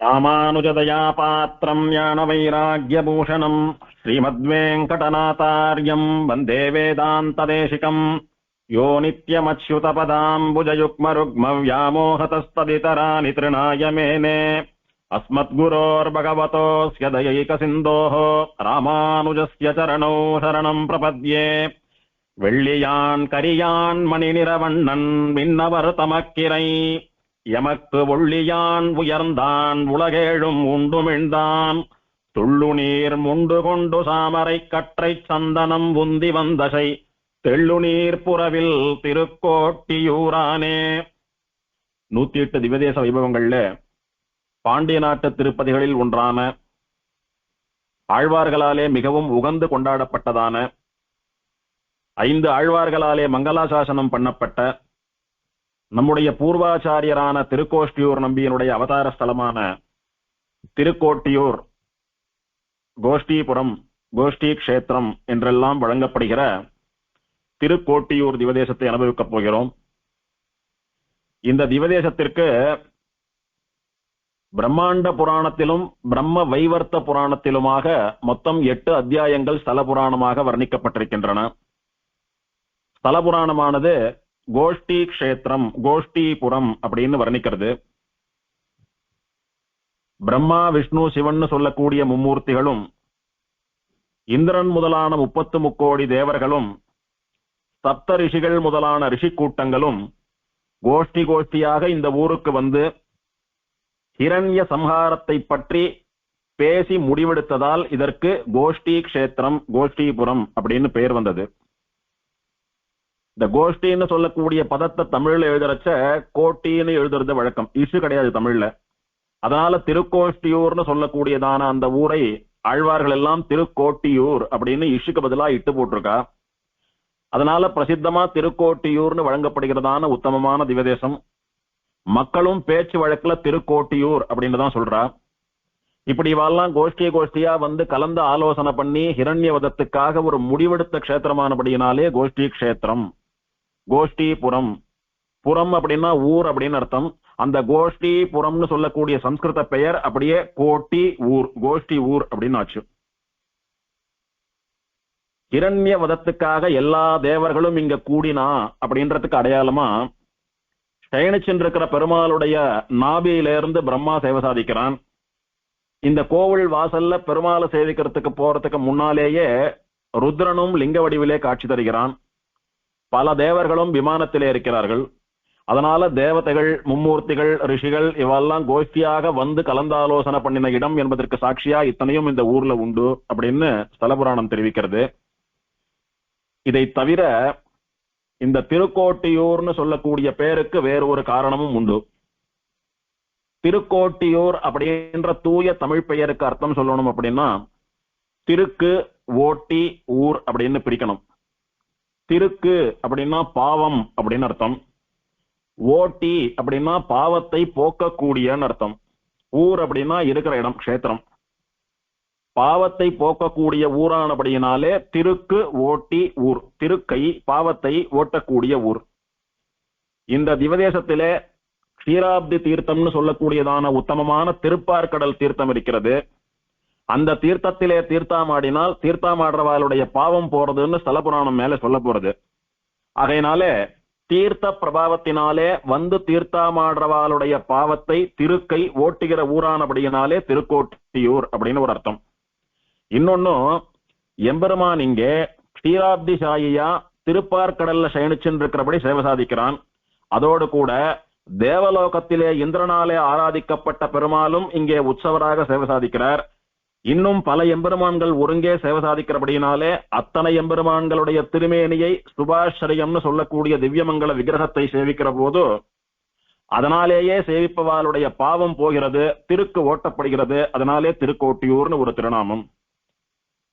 ராமானுஜதயா பாத்திரம் ஞானவைராக்யபூஷணம் ஸ்ரீமத்வேங்கடநாதார்யம் வந்தே வேதாந்ததேசிகம் யோ நித்யமச்யுதபதாம்புஜயுக்மருக்மவ்யாமோஹதஸ்ததிதராணி த்ருணாய மேனே அஸ்மத்குரோர்பகவதோஸ்ய தயைகசிந்தோः ராமானுஜஸ்ய சரணௌ சரணம் பிரபத்யே. வெள்ளியான் கரியான் மணிநிறவண்ணன் விண்ணவர் தமக்கிரை எமக்கு ஒள்ளியான் உயர்ந்தான் உலகேழும் உண்டுமிழ்ந்தான் துள்ளு நீர் முண்டு கொண்டு சாமரை கற்றை சந்தனம் உந்தி வந்தசை தெள்ளு நீர் புறவில் திருக்கோட்டியூரானே. 108 திவ்யதேச வைபவங்கள்ல பாண்டிய நாட்டு திருப்பதிகளில் ஒன்றான ஆழ்வார்களாலே மிகவும் உகந்து கொண்டாடப்பட்டதான 5 ஆழ்வார்களாலே மங்களாசாசனம் பண்ணப்பட்ட நம்முடைய பூர்வாச்சாரியரான திருக்கோஷ்டியூர் நம்பியினுடைய அவதார ஸ்தலமான திருக்கோட்டியூர், கோஷ்டிபுரம், கோஷ்டி கஷேத்திரம் என்றெல்லாம் வழங்கப்படுகிற திருக்கோட்டியூர் திவதேசத்தை அனுபவிக்கப் போகிறோம். இந்த திவதேசத்திற்கு பிரம்மாண்ட புராணத்திலும் பிரம்ம வைவர்த்த புராணத்திலுமாக மொத்தம் 8 அத்தியாயங்கள் ஸ்தல புராணமாக வர்ணிக்கப்பட்டிருக்கின்றன. ஸ்தல புராணமானது கோஷ்டி கஷேத்திரம், கோஷ்டிபுரம் அப்படின்னு வர்ணிக்கிறது. பிரம்மா, விஷ்ணு, சிவன் சொல்லக்கூடிய மும்மூர்த்திகளும் இந்திரன் முதலான 30 முக்கோடி தேவர்களும் சப்த ரிஷிகள் முதலான ரிஷி கூட்டங்களும் கோஷ்டி கோஷ்டியாக இந்த ஊருக்கு வந்து ஹிரண்ய சம்ஹாரத்தை பற்றி பேசி முடிவெடுத்ததால் இதற்கு கோஷ்டி கஷேத்திரம், கோஷ்டிபுரம் அப்படின்னு பெயர் வந்தது. இந்த கோஷ்டின்னு சொல்லக்கூடிய பதத்தை தமிழ்ல எழுதுறச்ச கோட்டின்னு எழுதுறது வழக்கம், இசு கிடையாது தமிழ்ல. அதனால திருக்கோஷ்டியூர்னு சொல்லக்கூடியதான அந்த ஊரை ஆழ்வார்கள் எல்லாம் திருக்கோட்டியூர் அப்படின்னு இசுக்கு பதிலா இட்டு போட்டிருக்கா. அதனால பிரசித்தமா திருக்கோட்டியூர்னு வழங்கப்படுகிறதான உத்தமமான திவதேசம். மக்களும் பேச்சு வழக்குல திருக்கோட்டியூர் அப்படின்னு தான் சொல்றா. இப்படி இவெல்லாம் கோஷ்டியா வந்து கலந்து ஆலோசனை பண்ணி ஹிரண்யவதத்துக்காக ஒரு முடிவெடுத்த கஷேத்திரமானபடியினாலே கோஷ்டி கஷேத்திரம், கோஷ்டிபுரம். புறம் அப்படின்னா ஊர் அப்படின்னு அர்த்தம். அந்த கோஷ்டிபுரம்னு சொல்லக்கூடிய சம்ஸ்கிருத பெயர் அப்படியே கோட்டி ஊர், கோஷ்டி ஊர் அப்படின்னு ஆச்சு. ஹிரண்யவதத்துக்காக எல்லா தேவர்களும் இங்க கூடினா அப்படின்றதுக்கு அடையாளமா சயனிச்சென்றிருக்கிற பெருமாளுடைய நாபியிலிருந்து பிரம்மா சேவை சாதிக்கிறான். இந்த கோவில் வாசல்ல பெருமாளை சேவிக்கிறதுக்கு போறதுக்கு முன்னாலேயே ருத்ரனும் லிங்க வடிவிலே காட்சி தருகிறான். பல தேவர்களும் விமானத்திலே இருக்கிறார்கள். அதனால தேவதைகள், மும்மூர்த்திகள், ரிஷிகள் இவெல்லாம் கோஷ்டியாக வந்து கலந்தாலோசனை பண்ணின இடம் என்பதற்கு சாட்சியா இத்தனையும் இந்த ஊர்ல உண்டு அப்படின்னு ஸ்தலபுராணம் தெரிவிக்கிறது. இதை தவிர இந்த திருக்கோட்டியூர்னு சொல்லக்கூடிய பேருக்கு வேறு ஒரு காரணமும் உண்டு. திருக்கோட்டியூர் அப்படின்ற தூய தமிழ் பெயருக்கு அர்த்தம் சொல்லணும் அப்படின்னா திருக்கு ஓட்டி ஊர் அப்படின்னு பிரிக்கணும். திருக்கு அப்படின்னா பாவம் அப்படின்னு அர்த்தம். ஓட்டி அப்படின்னா பாவத்தை போக்கக்கூடியன்னு அர்த்தம். ஊர் அப்படின்னா இருக்கிற இடம், கஷேத்திரம். பாவத்தை போக்கக்கூடிய ஊரானபடியினாலே திருக்கு ஓட்டி ஊர், திருக்கை பாவத்தை ஓட்டக்கூடிய ஊர். இந்த திவதேசத்திலே க்ஷீராப்தி தீர்த்தம்னு சொல்லக்கூடியதான உத்தமமான திருப்பார்கடல் தீர்த்தம் இருக்கிறது. அந்த தீர்த்தத்திலே தீர்த்தாமாடினால் தீர்த்தாமாடுறவாளுடைய பாவம் போறதுன்னு ஸ்தலபுராணம் மேல சொல்ல போறது. ஆகையினாலே தீர்த்த பிரபாவத்தினாலே வந்து தீர்த்தாமாடுறவாளுடைய பாவத்தை திருக்கை ஓட்டுகிற ஊரானபடியினாலே திருக்கோட்டியூர் அப்படின்னு ஒரு அர்த்தம். இன்னொன்னும், எம்பெருமான் இங்கே க்ஷீராப்தி சாயியா திருப்பார்கடல்ல சயனிச்சென்றிருக்கிறபடி சேவை சாதிக்கிறான். அதோடு கூட தேவலோகத்திலே இந்திரனாலே ஆராதிக்கப்பட்ட பெருமாளும் இங்கே உற்சவராக சேவை சாதிக்கிறார். இன்னும் பல எம்பெருமான்கள் ஒருங்கே சேவை சாதிக்கிறபடியினாலே அத்தனை எம்பெருமான்களுடைய திருமேனியை சுபாஸ்ரயம்னு சொல்லக்கூடிய திவ்யமங்கல விக்கிரகத்தை சேவிக்கிற போது அதனாலேயே சேவிப்பவாளுடைய பாவம் போகிறது, திருக்கு ஓட்டப்படுகிறது. அதனாலே திருக்கோட்டியூர்னு ஒரு திருநாமம்.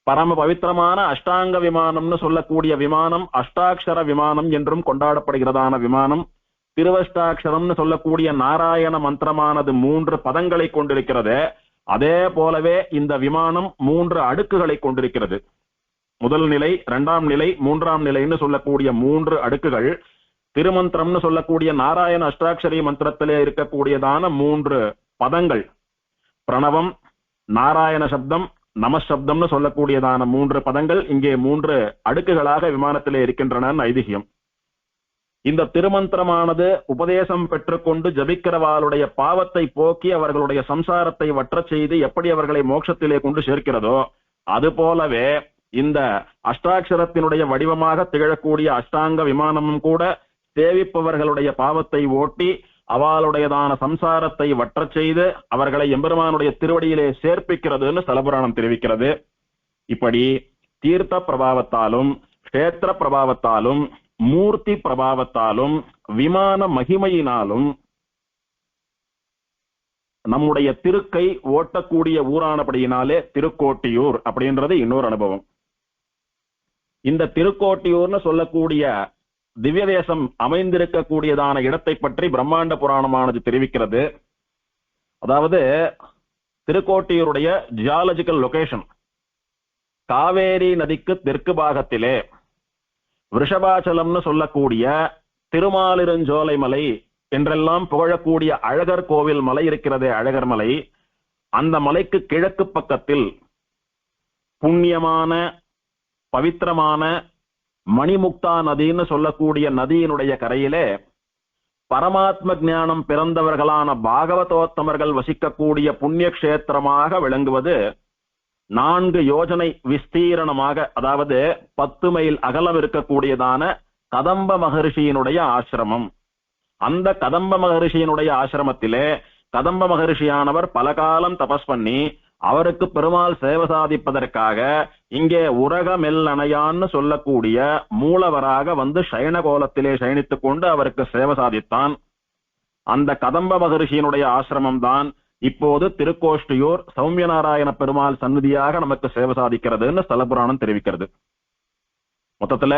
பரம பவித்திரமான அஷ்டாங்க விமானம்னு சொல்லக்கூடிய விமானம் அஷ்டாட்சர விமானம் என்றும் கொண்டாடப்படுகிறதான விமானம். திருவஷ்டாட்சரம்னு சொல்லக்கூடிய நாராயண மந்திரமானது 3 பதங்களை கொண்டிருக்கிறது. அதே போலவே இந்த விமானம் 3 அடுக்குகளை கொண்டிருக்கிறது. முதல் நிலை, 2ஆம் நிலை, 3ஆம் நிலைன்னு சொல்லக்கூடிய 3 அடுக்குகள் திருமந்திரம்னு சொல்லக்கூடிய நாராயண அஷ்டாட்சரி மந்திரத்திலே இருக்கக்கூடியதான 3 பதங்கள். பிரணவம், நாராயண சப்தம், நமசப்தம்னு சொல்லக்கூடியதான 3 பதங்கள் இங்கே 3 அடுக்குகளாக விமானத்திலே இருக்கின்றன ஐதிஹ்யம். இந்த திருமந்திரமானது உபதேசம் பெற்றுக்கொண்டு ஜபிக்கிறவாளுடைய பாவத்தை போக்கி அவர்களுடைய சம்சாரத்தை வற்றச் செய்து எப்படி அவர்களை மோட்சத்திலே கொண்டு சேர்க்கிறதோ அது போலவே இந்த அஷ்டாட்சரத்தினுடைய வடிவமாக திகழக்கூடிய அஷ்டாங்க விமானமும் கூட சேவிப்பவர்களுடைய பாவத்தை ஓட்டி அவளுடையதான சம்சாரத்தை வற்றச் செய்து அவர்களை எம்பெருமானுடைய திருவடியிலே சேர்ப்பிக்கிறதுன்னு ஸ்தலபுராணம் தெரிவிக்கிறது. இப்படி தீர்த்த பிரபாவத்தாலும் கஷேத்திர பிரபாவத்தாலும் மூர்த்தி பிரபாவத்தாலும் விமான மகிமையினாலும் நம்முடைய திருக்கை ஓட்டக்கூடிய ஊரானபடியினாலே திருக்கோட்டியூர் அப்படின்றது இன்னொரு அனுபவம். இந்த திருக்கோட்டியூர்னு சொல்லக்கூடிய திவ்ய தேசம் அமைந்திருக்கக்கூடியதான இடத்தை பற்றி பிரம்மாண்ட புராணமானது தெரிவிக்கிறது. அதாவது திருக்கோட்டியூருடைய ஜியாலஜிக்கல் லொகேஷன் காவேரி நதிக்கு தெற்கு பாகத்திலே விருஷபாச்சலம்னு சொல்லக்கூடிய திருமாலிருஞ்சோலை மலை என்றெல்லாம் புகழக்கூடிய அழகர் கோவில் மலை இருக்கிறதே, அழகர் மலை, அந்த மலைக்கு கிழக்கு பக்கத்தில் புண்ணியமான பவித்திரமான மணிமுக்தா நதின்னு சொல்லக்கூடிய நதியினுடைய கரையிலே பரமாத்ம ஞானம் பிறந்தவர்களான பாகவதோத்தமர்கள் வசிக்கக்கூடிய புண்ணிய கஷேத்திரமாக விளங்குவது 4 யோஜனை விஸ்தீரணமாக, அதாவது 10 மைல் அகலம் இருக்கக்கூடியதான கதம்ப மகரிஷியினுடைய ஆசிரமம். அந்த கதம்ப மகரிஷியினுடைய ஆசிரமத்திலே கதம்ப மகரிஷியானவர் பல காலம் தபஸ் பண்ணி அவருக்கு பெருமாள் சேவை சாதிப்பதற்காக இங்கே உரகமெல்லணையான்னு சொல்லக்கூடிய மூலவராக வந்து சயன கோலத்திலே சயனித்துக் கொண்டு அவருக்கு சேவை சாதித்தான். அந்த கதம்ப மகரிஷியினுடைய ஆசிரமம் தான் இப்போது திருக்கோஷ்டியூர் சௌமியநாராயண பெருமாள் சந்நிதியாக நமக்கு சேவை சாதிக்கிறதுன்னு ஸ்தலபுராணம் தெரிவிக்கிறது. மொத்தத்துல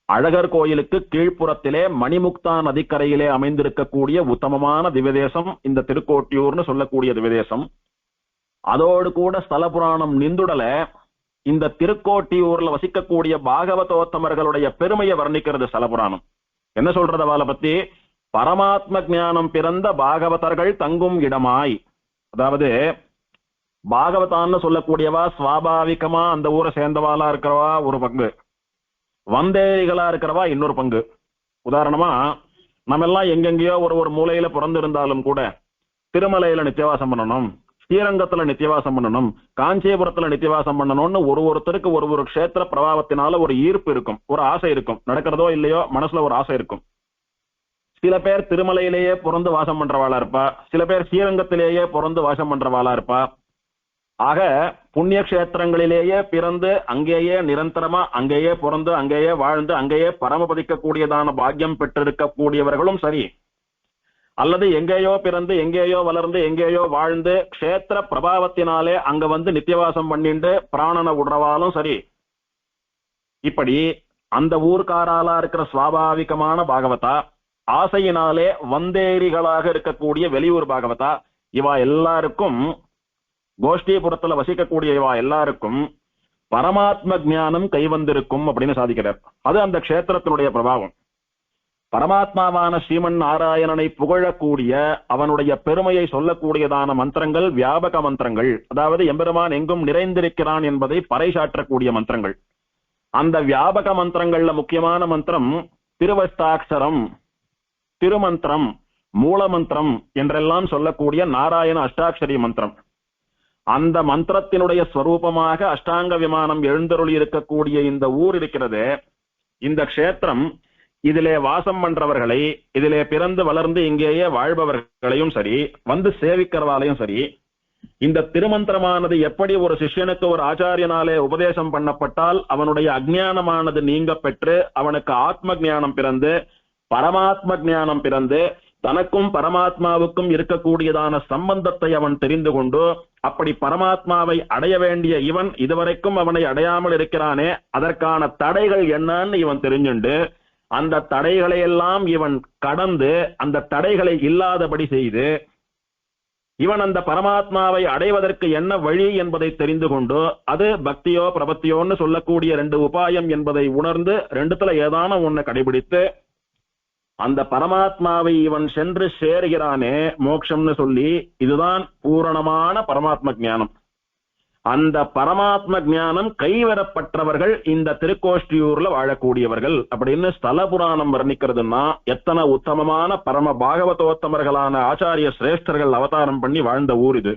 அழகர் கோயிலுக்கு கீழ்ப்புறத்திலே மணிமுக்தா நதிக்கரையிலே அமைந்திருக்கக்கூடிய உத்தமமான திவ்யதேசம் இந்த திருக்கோட்டியூர்னு சொல்லக்கூடிய திவ்யதேசம். அதோடு கூட ஸ்தல புராணம் நிந்துடல இந்த திருக்கோட்டியூர்ல வசிக்கக்கூடிய பாகவதோத்தமர்களுடைய பெருமையை வர்ணிக்கிறது ஸ்தல புராணம். என்ன சொல்றது அவளை பத்தி? பரமாத்ம ஞானம் பிறந்த பாகவதர்கள் தங்கும் இடமாய். அதாவது பாகவதான்னு சொல்லக்கூடியவா சுவாபாவிகமா அந்த ஊரை சேர்ந்தவாளா இருக்கிறவா ஒரு பங்கு, வந்தேரிகளா இருக்கிறவா இன்னொரு பங்கு. உதாரணமா நம்ம எல்லாம் எங்கெங்கயோ ஒரு மூலையில பிறந்திருந்தாலும் கூட திருமலையில நித்தியவாசம் பண்ணணும், ஸ்ரீரங்கத்துல நித்தியவாசம் பண்ணணும், காஞ்சிபுரத்துல நித்தியவாசம் பண்ணணும்னு ஒருத்தருக்கு ஒரு க்ஷேத்திர பிரபாவத்தினால ஒரு ஈர்ப்பு இருக்கும், ஒரு ஆசை இருக்கும். நடக்கிறதோ இல்லையோ மனசுல ஒரு ஆசை இருக்கும். சில பேர் திருமலையிலேயே பிறந்து வாசம் பண்றவாளா இருப்பா, சில பேர் ஸ்ரீரங்கத்திலேயே பிறந்து வாசம் பண்றவாளா இருப்பா. ஆக புண்ணிய கஷேத்திரங்களிலேயே பிறந்து அங்கேயே நிரந்தரமா அங்கேயே பிறந்து அங்கேயே வாழ்ந்து அங்கேயே பரமபதிக்கக்கூடியதான பாக்கியம் பெற்றிருக்கக்கூடியவர்களும் சரி, அல்லது எங்கேயோ பிறந்து எங்கேயோ வளர்ந்து எங்கேயோ வாழ்ந்து க்ஷேத்திர பிரபாவத்தினாலே அங்க வந்து நித்தியவாசம் பண்ணிட்டு பிராணனை விடுறவாலும் சரி, இப்படி அந்த ஊர்க்காராலா இருக்கிற சுவாபாவிகமான பாகவதா, ஆசையினாலே வந்தேரிகளாக இருக்கக்கூடிய வெளியூர் பாகவதா, இவா எல்லாருக்கும் கோஷ்டிபுரத்துல வசிக்கக்கூடிய இவா எல்லாருக்கும் பரமாத்ம ஞானம் கைவந்திருக்கும் அப்படின்னு சாதிக்கிறார். அது அந்த க்ஷேத்திரத்தினுடைய பிரபாவம். பரமாத்மாவான ஸ்ரீமன் நாராயணனை புகழக்கூடிய அவனுடைய பெருமையை சொல்லக்கூடியதான மந்திரங்கள் வியாபக மந்திரங்கள், அதாவது எம்பெருமான் எங்கும் நிறைந்திருக்கிறான் என்பதை பறைசாற்றக்கூடிய மந்திரங்கள். அந்த வியாபக மந்திரங்கள்ல முக்கியமான மந்திரம் திருவஷ்டாட்சரம், திருமந்திரம், மூலமந்திரம் என்றெல்லாம் சொல்லக்கூடிய நாராயண அஷ்டாட்சரி மந்திரம். அந்த மந்திரத்தினுடைய ஸ்வரூபமாக அஷ்டாங்க விமானம் எழுந்தருளி இருக்கக்கூடிய இந்த ஊர் இருக்கிறது, இந்த க்ஷேத்திரம், இதிலே வாசம் பண்றவர்களை, இதிலே பிறந்து வளர்ந்து இங்கேயே வாழ்பவர்களையும் சரி, வந்து சேவிக்கிறவாலையும் சரி, இந்த திருமந்திரமானது எப்படி ஒரு சிஷ்யனுக்கு ஒரு ஆச்சாரியனாலே உபதேசம் பண்ணப்பட்டால் அவனுடைய அஜ்ஞானமானது நீங்க பெற்று அவனுக்கு ஆத்ம ஞானம் பிறந்து பரமாத்ம ஞானம் பிறந்து தனக்கும் பரமாத்மாவுக்கும் இருக்கக்கூடியதான சம்பந்தத்தை அவன் தெரிந்து கொண்டு அப்படி பரமாத்மாவை அடைய வேண்டிய இவன் இதுவரைக்கும் அவனை அடையாமல் இருக்கிறானே, அதற்கான தடைகள் என்னன்னு இவன் தெரிஞ்சுண்டு அந்த தடைகளை எல்லாம் இவன் கடந்து அந்த தடைகளை இல்லாதபடி செய்து இவன் அந்த பரமாத்மாவை அடைவதற்கு என்ன வழி என்பதை தெரிந்து கொண்டு, அது பக்தியோ பிரபத்தியோன்னு சொல்லக்கூடிய 2 உபாயம் என்பதை உணர்ந்து 2த்துல ஏதான ஒண்ணு கடைபிடித்து அந்த பரமாத்மாவை இவன் சென்று சேருகிறானே மோட்சம்னு சொல்லி, இதுதான் பூரணமான பரமாத்ம ஞானம். அந்த பரமாத்ம ஞானம் கைவரப்பட்டவர்கள் இந்த திருக்கோஷ்டியூர்ல வாழக்கூடியவர்கள் அப்படின்னு ஸ்தல புராணம் வர்ணிக்கிறதுன்னா, எத்தனை உத்தமமான பரம பாகவதோத்தமர்களான ஆச்சாரிய சிரேஷ்டர்கள் அவதாரம் பண்ணி வாழ்ந்த ஊர் இது.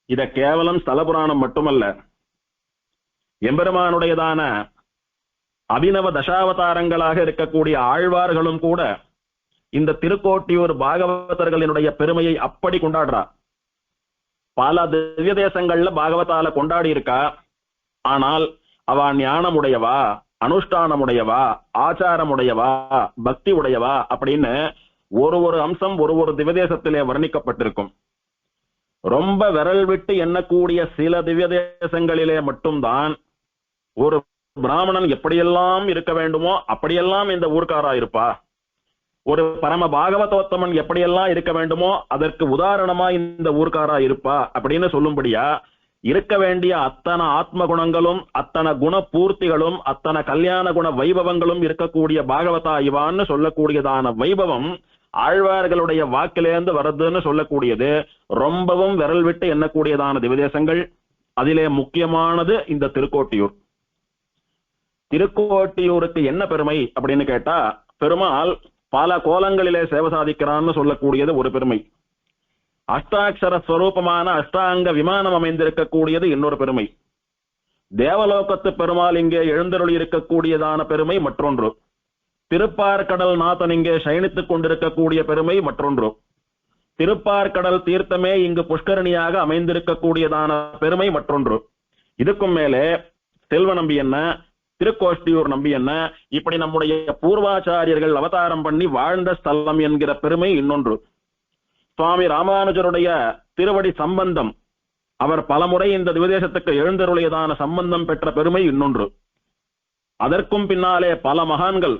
இத கேவலம் ஸ்தல புராணம் மட்டுமல்ல, எம்பெருமானுடையதான அபிநவ தசாவதாரங்களாக இருக்கக்கூடிய ஆழ்வார்களும் கூட இந்த திருக்கோட்டியூர் பாகவதர்களினுடைய பெருமையை அப்படி கொண்டாடுறா. பல திவ்ய தேசங்கள்ல பாகவதால கொண்டாடி இருக்கா. ஆனால் அவ ஞானமுடையவா, அனுஷ்டானமுடையவா, ஆச்சாரமுடையவா, பக்தி உடையவா அப்படின்னு ஒரு அம்சம் ஒரு திவ்ய தேசத்திலே வர்ணிக்கப்பட்டிருக்கும். ரொம்ப விரல் விட்டு எண்ணக்கூடிய சில திவ்ய தேசங்களிலே மட்டும்தான் ஒரு பிராமணன் எப்படியெல்லாம் இருக்க வேண்டுமோ அப்படியெல்லாம் இந்த ஊர்க்காரா இருப்பா. ஒரு பரம பாகவதோத்தமன் எப்படியெல்லாம் இருக்க வேண்டுமோ அதற்கு உதாரணமா இந்த ஊர்க்காரா இருப்பா அப்படின்னு சொல்லும்படியா இருக்க வேண்டிய அத்தனை ஆத்ம குணங்களும், அத்தனை குண பூர்த்திகளும், அத்தனை கல்யாண குண வைபவங்களும் இருக்கக்கூடிய பாகவதா இவான்னு சொல்லக்கூடியதான வைபவம் ஆழ்வார்களுடைய வாக்கிலேந்து வருதுன்னு சொல்லக்கூடியது ரொம்பவும் விரல் விட்டு எண்ணக்கூடியதான திவதேசங்கள். அதிலே முக்கியமானது இந்த திருக்கோட்டியூர். திருக்கோட்டியூருக்கு என்ன பெருமை அப்படின்னு கேட்டா, பெருமாள் பல கோலங்களிலே சேவை சாதிக்கிறான்னு சொல்லக்கூடியது ஒரு பெருமை. அஷ்டாட்சர ஸ்வரூபமான அஷ்டாங்க விமானம் அமைந்திருக்கக்கூடியது இன்னொரு பெருமை. தேவலோகத்து பெருமாள் இங்கே எழுந்தருளி இருக்கக்கூடியதான பெருமை மற்றொன்று. திருப்பார்கடல் நாதன் இங்கே சயனித்துக் கொண்டிருக்கக்கூடிய பெருமை மற்றொன்று. திருப்பார்கடல் தீர்த்தமே இங்கு புஷ்கரணியாக அமைந்திருக்கக்கூடியதான பெருமை மற்றொன்று. இதுக்கும் மேலே செல்வ நம்பி என்ன, திருக்கோஷ்டியூர் நம்பி என்ன, இப்படி நம்முடைய பூர்வாச்சாரியர்கள் அவதாரம் பண்ணி வாழ்ந்த ஸ்தலம் என்கிற பெருமை இன்னொன்று. சுவாமி ராமானுஜருடைய திருவடி சம்பந்தம், அவர் பலமுறை இந்த திவதேசத்துக்கு எழுந்தருளியதான சம்பந்தம் பெற்ற பெருமை இன்னொன்று. அதற்கும் பின்னாலே பல மகான்கள்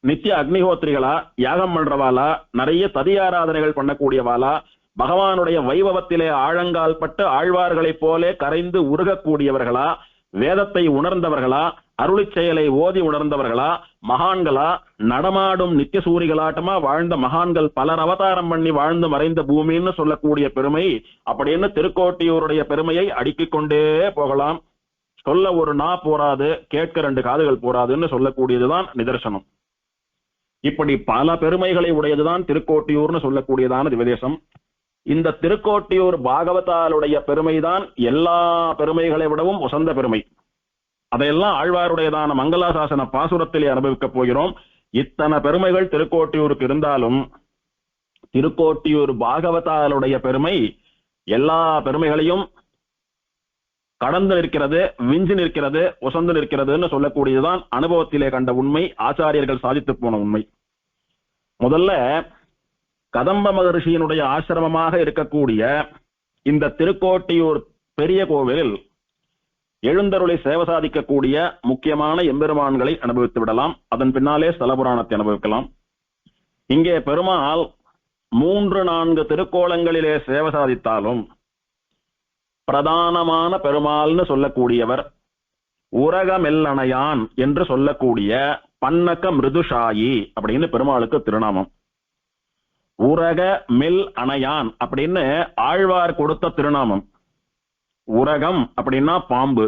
நித்திய அக்னிஹோத்திரிகளா, யாகம் பண்றவாளா, நிறைய ததியாராதனைகள் பண்ணக்கூடியவாளா, பகவானுடைய வைபவத்திலே ஆழங்கால் பட்டு ஆழ்வார்களைப் போலே கரைந்து உருகக்கூடியவர்களா, வேதத்தை உணர்ந்தவர்களா, அருளி செயலை ஓதி உணர்ந்தவர்களா, மகான்களா, நடமாடும் நித்திய சூரிகளாட்டமா வாழ்ந்த மகான்கள் பலர் அவதாரம் பண்ணி வாழ்ந்து மறைந்த பூமின்னு சொல்லக்கூடிய பெருமை. அப்படின்னு திருக்கோட்டியூருடைய பெருமையை அடுக்கிக் கொண்டே போகலாம். சொல்ல ஒரு நா போராது, கேட்க 2 காதுகள் போராதுன்னு சொல்லக்கூடியதுதான் நிதர்சனம். இப்படி பல பெருமைகளை உடையதுதான் திருக்கோட்டியூர்னு சொல்லக்கூடியதான திவதேசம். இந்த திருக்கோட்டியூர் பாகவதாலுடைய பெருமைதான் எல்லா பெருமைகளை விடவும் உசந்த பெருமை. அதையெல்லாம் ஆழ்வாருடையதான மங்களாசாசன பாசுரத்திலே அனுபவிக்கப் போகிறோம். இத்தனை பெருமைகள் திருக்கோட்டியூருக்கு இருந்தாலும் திருக்கோட்டியூர் பாகவதாலுடைய பெருமை எல்லா பெருமைகளையும் கடந்து நிற்கிறது, விஞ்சு நிற்கிறது, உசந்து நிற்கிறதுன்னு சொல்லக்கூடியதுதான் அனுபவத்திலே கண்ட உண்மை, ஆச்சாரியர்கள் சாதித்து போன உண்மை. முதல்ல கதம்ப மகரிஷியினுடைய ஆசிரமமாக இருக்கக்கூடிய இந்த திருக்கோட்டியூர் பெரிய கோவிலில் எழுந்தருளை சேவை சாதிக்கக்கூடிய முக்கியமான எம்பெருமான்களை அனுபவித்து விடலாம். அதன் பின்னாலே ஸ்தலபுராணத்தை அனுபவிக்கலாம். இங்கே பெருமாள் 3-4 திருக்கோலங்களிலே சேவை சாதித்தாலும் பிரதானமான பெருமாள்னு சொல்லக்கூடியவர் உரகமெல்லணையான் என்று சொல்லக்கூடிய பன்னக மிருதுஷாயி அப்படின்னு பெருமாளுக்கு திருநாமம். உரக மெல் அணையான் அப்படின்னு ஆழ்வார் கொடுத்த திருநாமம். உரகம் அப்படின்னா பாம்பு,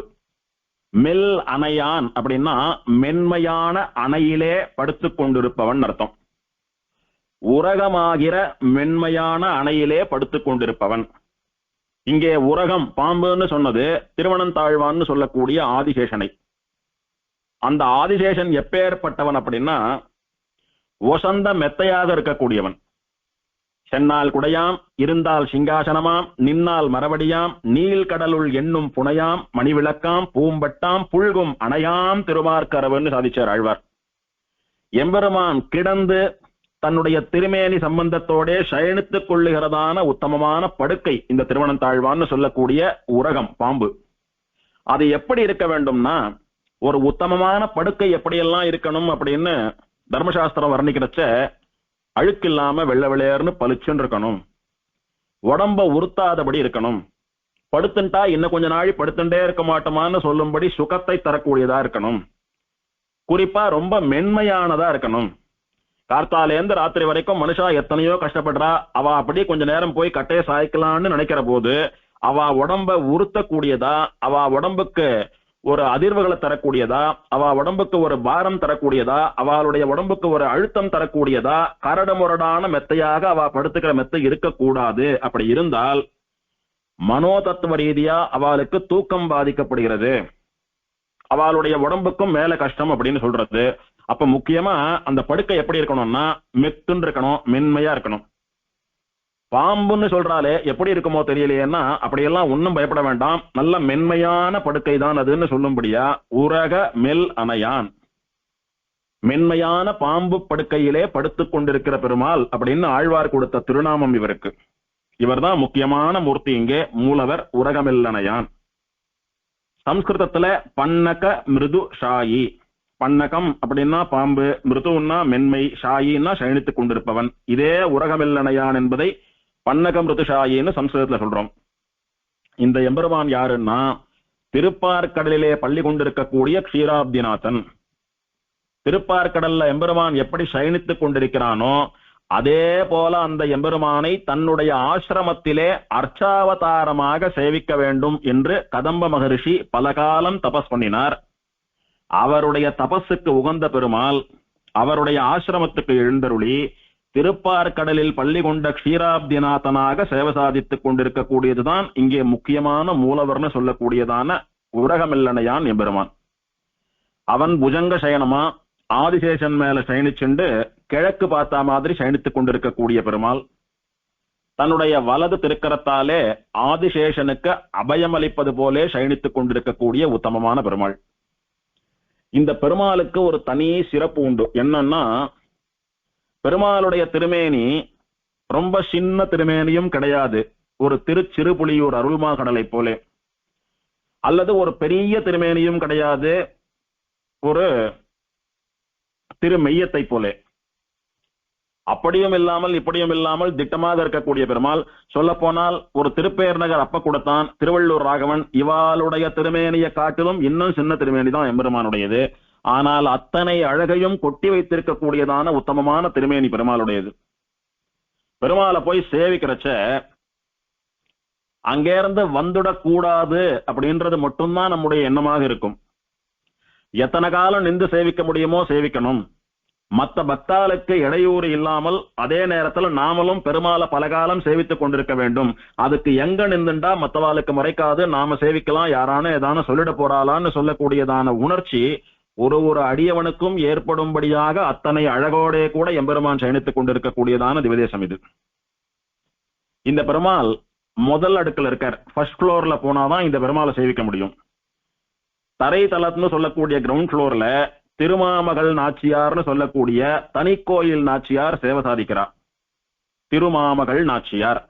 மெல் அணையான் அப்படின்னா மென்மையான அணையிலே படுத்துக் கொண்டிருப்பவன் அர்த்தம். உரகமாகிற மென்மையான அணையிலே படுத்துக் கொண்டிருப்பவன். இங்கே உரகம் பாம்புன்னு சொன்னது திருவனந்தாழ்வான்னு சொல்லக்கூடிய ஆதிசேஷனை. அந்த ஆதிசேஷன் எப்பேற்பட்டவன் அப்படின்னா ஒசந்த மெத்தையாக இருக்கக்கூடியவன். சென்னால் குடையாம், இருந்தால் சிங்காசனமாம், நின்னால் மரவடியாம், நீல் கடலுள் எண்ணும் புனையாம், மணிவிளக்காம், பூம்பட்டாம், புல்கும் அணையாம் திருமார்கரவன்னு சாதிச்சார் ஆழ்வார். எம்பெருமான் கிடந்து தன்னுடைய திருமேனி சம்பந்தத்தோட சயனித்துக் கொள்ளுகிறதான உத்தமமான படுக்கை இந்த திருவனந்தாழ்வான்னு சொல்லக்கூடிய உரகம் பாம்பு. அது எப்படி இருக்க வேண்டும்னா, ஒரு உத்தமமான படுக்கை எப்படியெல்லாம் இருக்கணும் அப்படின்னு தர்மசாஸ்திரம் வர்ணிக்கிறச்ச, அழுக்கில்லாம வெள்ளை வெள்ளையர்னு பளிச்சுன்னு இருக்கணும், உடம்ப உறுத்தாதபடி இருக்கணும், படுத்துட்டா இன்னும் கொஞ்ச நாள் படுத்துட்டே இருக்க மாட்டோமான்னு சொல்லும்படி சுகத்தை தரக்கூடியதா இருக்கணும், குறிப்பா ரொம்ப மென்மையானதா இருக்கணும், கார்த்தாலேந்து ராத்திரி வரைக்கும் மனுஷா எத்தனையோ கஷ்டப்படுறா. அவ அப்படியே கொஞ்ச நேரம் போய் கட்டையை சாய்க்கலான்னு நினைக்கிற போது அவ உடம்ப உறுத்தக்கூடியதா, அவ உடம்புக்கு ஒரு அதிர்வுகளை தரக்கூடியதா, அவ உடம்புக்கு ஒரு பாரம் தரக்கூடியதா, அவளுடைய உடம்புக்கு ஒரு அழுத்தம் தரக்கூடியதா, கரடுமுரடான மெத்தையாக அவ படுத்துக்கிற மெத்தை இருக்கக்கூடாது. அப்படி இருந்தால் மனோதத்துவ ரீதியா அவளுக்கு தூக்கம் பாதிக்கப்படுகிறது, அவளுடைய உடம்புக்கும் மேல கஷ்டம் அப்படின்னு சொல்றது. அப்ப முக்கியமா அந்த படுக்கை எப்படி இருக்கணும்னா மெத்துன்னு இருக்கணும், மென்மையா இருக்கணும். பாம்புன்னு சொல்றாலே எப்படி இருக்குமோ தெரியலையேன்னா அப்படியெல்லாம் ஒன்னும் பயப்பட வேண்டாம், நல்ல மென்மையான படுக்கை தான் அதுன்னு சொல்லும்படியா உரக மெல் அணையான், மென்மையான பாம்பு படுக்கையிலே படுத்துக் கொண்டிருக்கிற பெருமாள் அப்படின்னு ஆழ்வார் கொடுத்த திருநாமம் இவருக்கு. இவர்தான் முக்கியமான மூர்த்தி இங்கே, மூலவர் உரகமெல்லணையான். சம்ஸ்கிருதத்துல பன்னக மிருது ஷாயி, பன்னகம் அப்படின்னா பாம்பு, மிருதுன்னா மென்மை, ஷாயின்னா சயனித்துக் கொண்டிருப்பவன். இதே உரகமெல்லணையான் என்பதை பன்னக மிருதுஷாயின்னு சம்ஸ்கிருதத்துல சொல்றோம். இந்த எம்பெருமான் யாருன்னா திருப்பார்கடலிலே பள்ளி கொண்டிருக்கக்கூடிய க்ஷீராப்திநாதன். திருப்பார்கடல்ல எம்பெருமான் எப்படி சயனித்துக் கொண்டிருக்கிறானோ அதே போல அந்த எம்பெருமானை தன்னுடைய ஆசிரமத்திலே அர்ச்சாவதாரமாக சேவிக்க வேண்டும் என்று கதம்ப மகரிஷி பல காலம் தபஸ் பண்ணினார். அவருடைய தபஸுக்கு உகந்த பெருமாள் அவருடைய ஆசிரமத்துக்கு எழுந்தருளி திருப்பார்கடலில் பள்ளி கொண்ட க்ஷீராப்திநாதனாக சேவை சாதித்துக் கொண்டிருக்கக்கூடியதுதான் இங்கே முக்கியமான மூலவர்னு சொல்லக்கூடியதான உரகமெல்லணையான் எம்பெருமான். அவன் புஜங்க சயனமா ஆதிசேஷன் மேல சயனிச்சுண்டு கிழக்கு பார்த்தா மாதிரி சயனித்துக் கொண்டிருக்கக்கூடிய பெருமாள். தன்னுடைய வலது திருக்கரத்தாலே ஆதிசேஷனுக்கு அபயமளிப்பது போலே சயனித்துக் கொண்டிருக்கக்கூடிய உத்தமமான பெருமாள். இந்த பெருமாளுக்கு ஒரு தனி சிறப்பு உண்டு. என்னன்னா பெருமாளுடைய திருமேனி ரொம்ப சின்ன திருமேனியும் கிடையாது, ஒரு திருச்சிறுபுலியூர் அருள்மா கடலை போலே, அல்லது ஒரு பெரிய திருமேனியும் கிடையாது, ஒரு திருமெய்யத்தை போலே. அப்படியும் இல்லாமல் இப்படியும் இல்லாமல் திட்டமாக இருக்கக்கூடிய பெருமாள். சொல்ல போனால் ஒரு திருப்பேர் நகர் அப்ப கொடுத்தான் திருவள்ளூர் ராகவன், இவாளுடைய திருமேனியை காட்டிலும் இன்னும் சின்ன திருமேனி தான் எம்பெருமானுடையது. ஆனால் அத்தனை அழகையும் கொட்டி வைத்திருக்கக்கூடியதான உத்தமமான திருமேனி பெருமாளுடையது. பெருமாளை போய் சேவிக்கிறச்ச அங்கிருந்து வந்துடக்கூடாது அப்படின்றது மட்டும்தான் நம்முடைய எண்ணமாக இருக்கும். எத்தனை காலம் நின்று சேவிக்க முடியுமோ சேவிக்கணும், மற்ற பக்தாளுக்கு இடையூறு இல்லாமல் அதே நேரத்துல நாமளும் பெருமாளை பல காலம் சேவித்துக் கொண்டிருக்க வேண்டும். அதுக்கு எங்க நின்றுண்டா மற்றவாளுக்கு மறைக்காது நாம சேவிக்கலாம், யாரான ஏதான சொல்லிட போறாளான்னு சொல்லக்கூடியதான உணர்ச்சி ஒரு ஒரு அடியவனுக்கும் ஏற்படும்படியாக அத்தனை அழகோடே கூட எம்பெருமான் சயனித்துக் கொண்டிருக்கக்கூடியதான திவதேசம் இது. இந்த பெருமாள் முதல் அடுக்குல இருக்கார், ஃபர்ஸ்ட் ஃப்ளோர்ல போனாதான் இந்த பெருமாளை சேவிக்க முடியும். தரை தளத்துன்னு சொல்லக்கூடிய கிரவுண்ட் ஃப்ளோர்ல திருமாமகள் நாச்சியார்னு சொல்லக்கூடிய தனி கோயில் நாச்சியார் சேவை சாதிக்கிறார். திருமாமகள் நாச்சியார்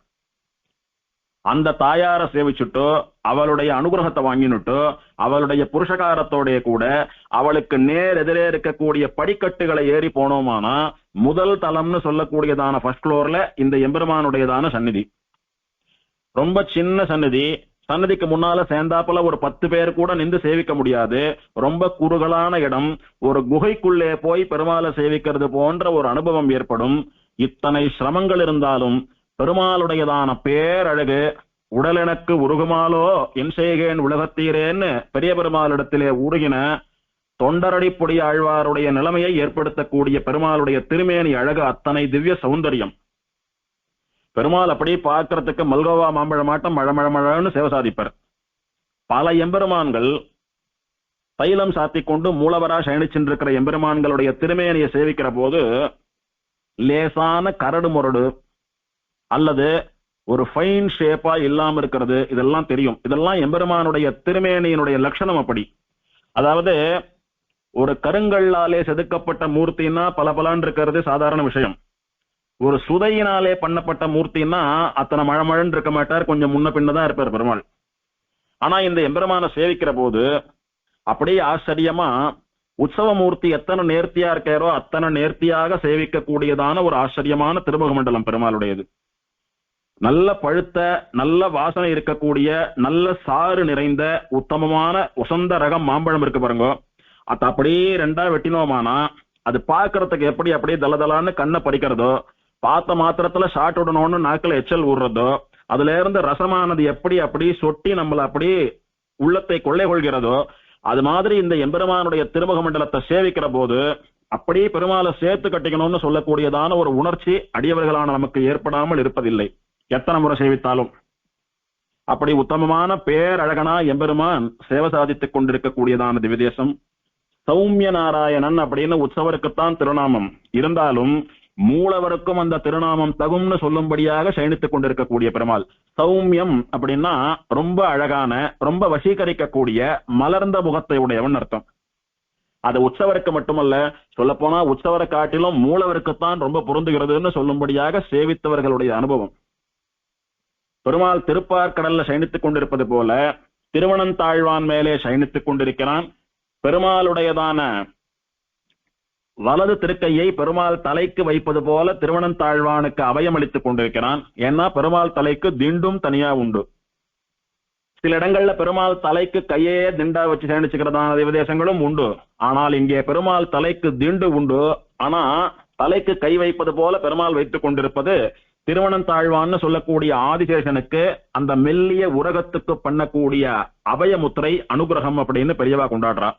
அந்த தாயார சேவிச்சுட்டோ அவளுடைய அனுகிரகத்தை வாங்கினுட்டோ அவளுடைய புருஷகாரத்தோடைய கூட அவளுக்கு நேர் எதிரே இருக்கக்கூடிய படிக்கட்டுகளை ஏறி போனோமானா முதல் தளம்னு சொல்லக்கூடியதான ஃபர்ஸ்ட் ஃப்ளோர்ல இந்த எம்பெருமானுடையதான சந்நிதி. ரொம்ப சின்ன சந்நிதி, சன்னதிக்கு முன்னால சேர்ந்தாப்புல ஒரு 10 பேர் கூட நின்று சேவிக்க முடியாது, ரொம்ப குறுகலான இடம். ஒரு குகைக்குள்ளே போய் பெருமாளை சேவிக்கிறது போன்ற ஒரு அனுபவம் ஏற்படும். இத்தனை சிரமங்கள் இருந்தாலும் பெருமாளுடையதான பேரழகு உடல் எனக்கு உருகுமாலோ என் செய்கேன் உலகத்தீரேன்னு பெரிய பெருமாளிடத்திலே உருகின தொண்டரடி பொடி ஆழ்வாருடைய நிலைமையை ஏற்படுத்தக்கூடிய பெருமாளுடைய திருமேனி அழகு அத்தனை திவ்ய சௌந்தரியம். பெருமாள் அப்படி பார்க்கறதுக்கு மல்கோவா மாம்பழமாட்டம் மழமழமழன்னு சேவை சாதிப்பர். பல எம்பெருமான்கள் தைலம் சாத்திக் கொண்டு மூலவரா சயனிச்சென்றிருக்கிற எம்பெருமான்களுடைய திருமேனியை சேவிக்கிற போது லேசான கரடு முரடு அல்லது ஒரு ஃபைன் ஷேப்பா இல்லாம இருக்கிறது, இதெல்லாம் தெரியும். இதெல்லாம் எம்பெருமானுடைய திருமேனியினுடைய லட்சணம். அப்படி அதாவது ஒரு கருங்கல்லாலே செதுக்கப்பட்ட மூர்த்தின்னா பல பலன் இருக்கிறது சாதாரண விஷயம். ஒரு சுதையினாலே பண்ணப்பட்ட மூர்த்தின்னா அத்தனை மழமழன்னு இருக்க மாட்டார், கொஞ்சம் முன்ன பின்னதான் இருப்பார் பெருமாள். ஆனா இந்த எம்பெருமான சேவிக்கிற போது அப்படியே ஆச்சரியமா உற்சவ மூர்த்தி எத்தனை நேர்த்தியா இருக்காரோ அத்தனை நேர்த்தியாக சேவிக்க கூடியதான ஒரு ஆச்சரியமான திருமுக மண்டலம் பெருமாளுடையது. நல்ல பழுத்த நல்ல வாசனை இருக்கக்கூடிய நல்ல சாறு நிறைந்த உத்தமமான உசந்த ரகம் மாம்பழம் இருக்கு பாருங்க. அது அப்படியே ரெண்டா வெட்டினோமானா அது பார்க்கறதுக்கு எப்படி அப்படியே தலதலான்னு கண்ணை பறிக்கிறதோ, பார்த்த மாத்திரத்துல ஷாட் விடணும்னு நாக்கில் எச்சல் ஊடுறதோ, அதுல இருந்து ரசமானது எப்படி அப்படி சொட்டி நம்மள அப்படி உள்ளத்தை கொள்ளை கொள்கிறதோ, அது மாதிரி இந்த எம்பெருமானுடைய திருமுக மண்டலத்தை சேவிக்கிற போது அப்படியே பெருமாளை சேர்த்து கட்டிக்கணும்னு சொல்லக்கூடியதான ஒரு உணர்ச்சி அடியவர்களான நமக்கு ஏற்படாமல் இருப்பதில்லை, எத்தனை முறை சேவித்தாலும். அப்படி உத்தமமான பேரழகனா எம்பெருமான் சேவை சாதித்துக் கொண்டிருக்கக்கூடியதான திவ்யதேசம். சௌமிய நாராயணன் அப்படின்னு உற்சவருக்குத்தான் திருநாமம் இருந்தாலும் மூலவருக்கும் அந்த திருநாமம் தகும்னு சொல்லும்படியாக சயனித்துக் கொண்டிருக்கக்கூடிய பெருமாள். சௌமியம் அப்படின்னா ரொம்ப அழகான, ரொம்ப வசீகரிக்கக்கூடிய மலர்ந்த முகத்தை உடையவன் அர்த்தம். அது உற்சவருக்கு மட்டுமல்ல, சொல்ல போனா உற்சவரை காட்டிலும் மூலவருக்குத்தான் ரொம்ப பொருந்துகிறதுன்னு சொல்லும்படியாக சேவித்தவர்களுடைய அனுபவம். பெருமாள் திருப்பார்கடல்ல சயனித்துக் கொண்டிருப்பது போல திருவனந்தாழ்வான் மேலே சயனித்துக் கொண்டிருக்கிறான். பெருமாளுடையதான வலது திருக்கையை பெருமாள் தலைக்கு வைப்பது போல திருவனந்தாழ்வானுக்கு அபயம் அளித்துக் கொண்டிருக்கிறான். ஏன்னா பெருமாள் தலைக்கு திண்டும் தனியா உண்டு. சில இடங்கள்ல பெருமாள் தலைக்கு கையே திண்டா வச்சு சயனிச்சுக்கிறதான திவ்யதேசங்களும் உண்டு. ஆனால் இங்கே பெருமாள் தலைக்கு திண்டு உண்டு, ஆனா தலைக்கு கை வைப்பது போல பெருமாள் வைத்துக் கொண்டிருப்பது திருவனந்தாழ்வான்னு சொல்லக்கூடிய ஆதிசேஷனுக்கு அந்த மெல்லிய உரகத்துக்கு பண்ணக்கூடிய அபயமுத்திரை அனுகிரகம் அப்படின்னு பெரியவா கொண்டாடுறா.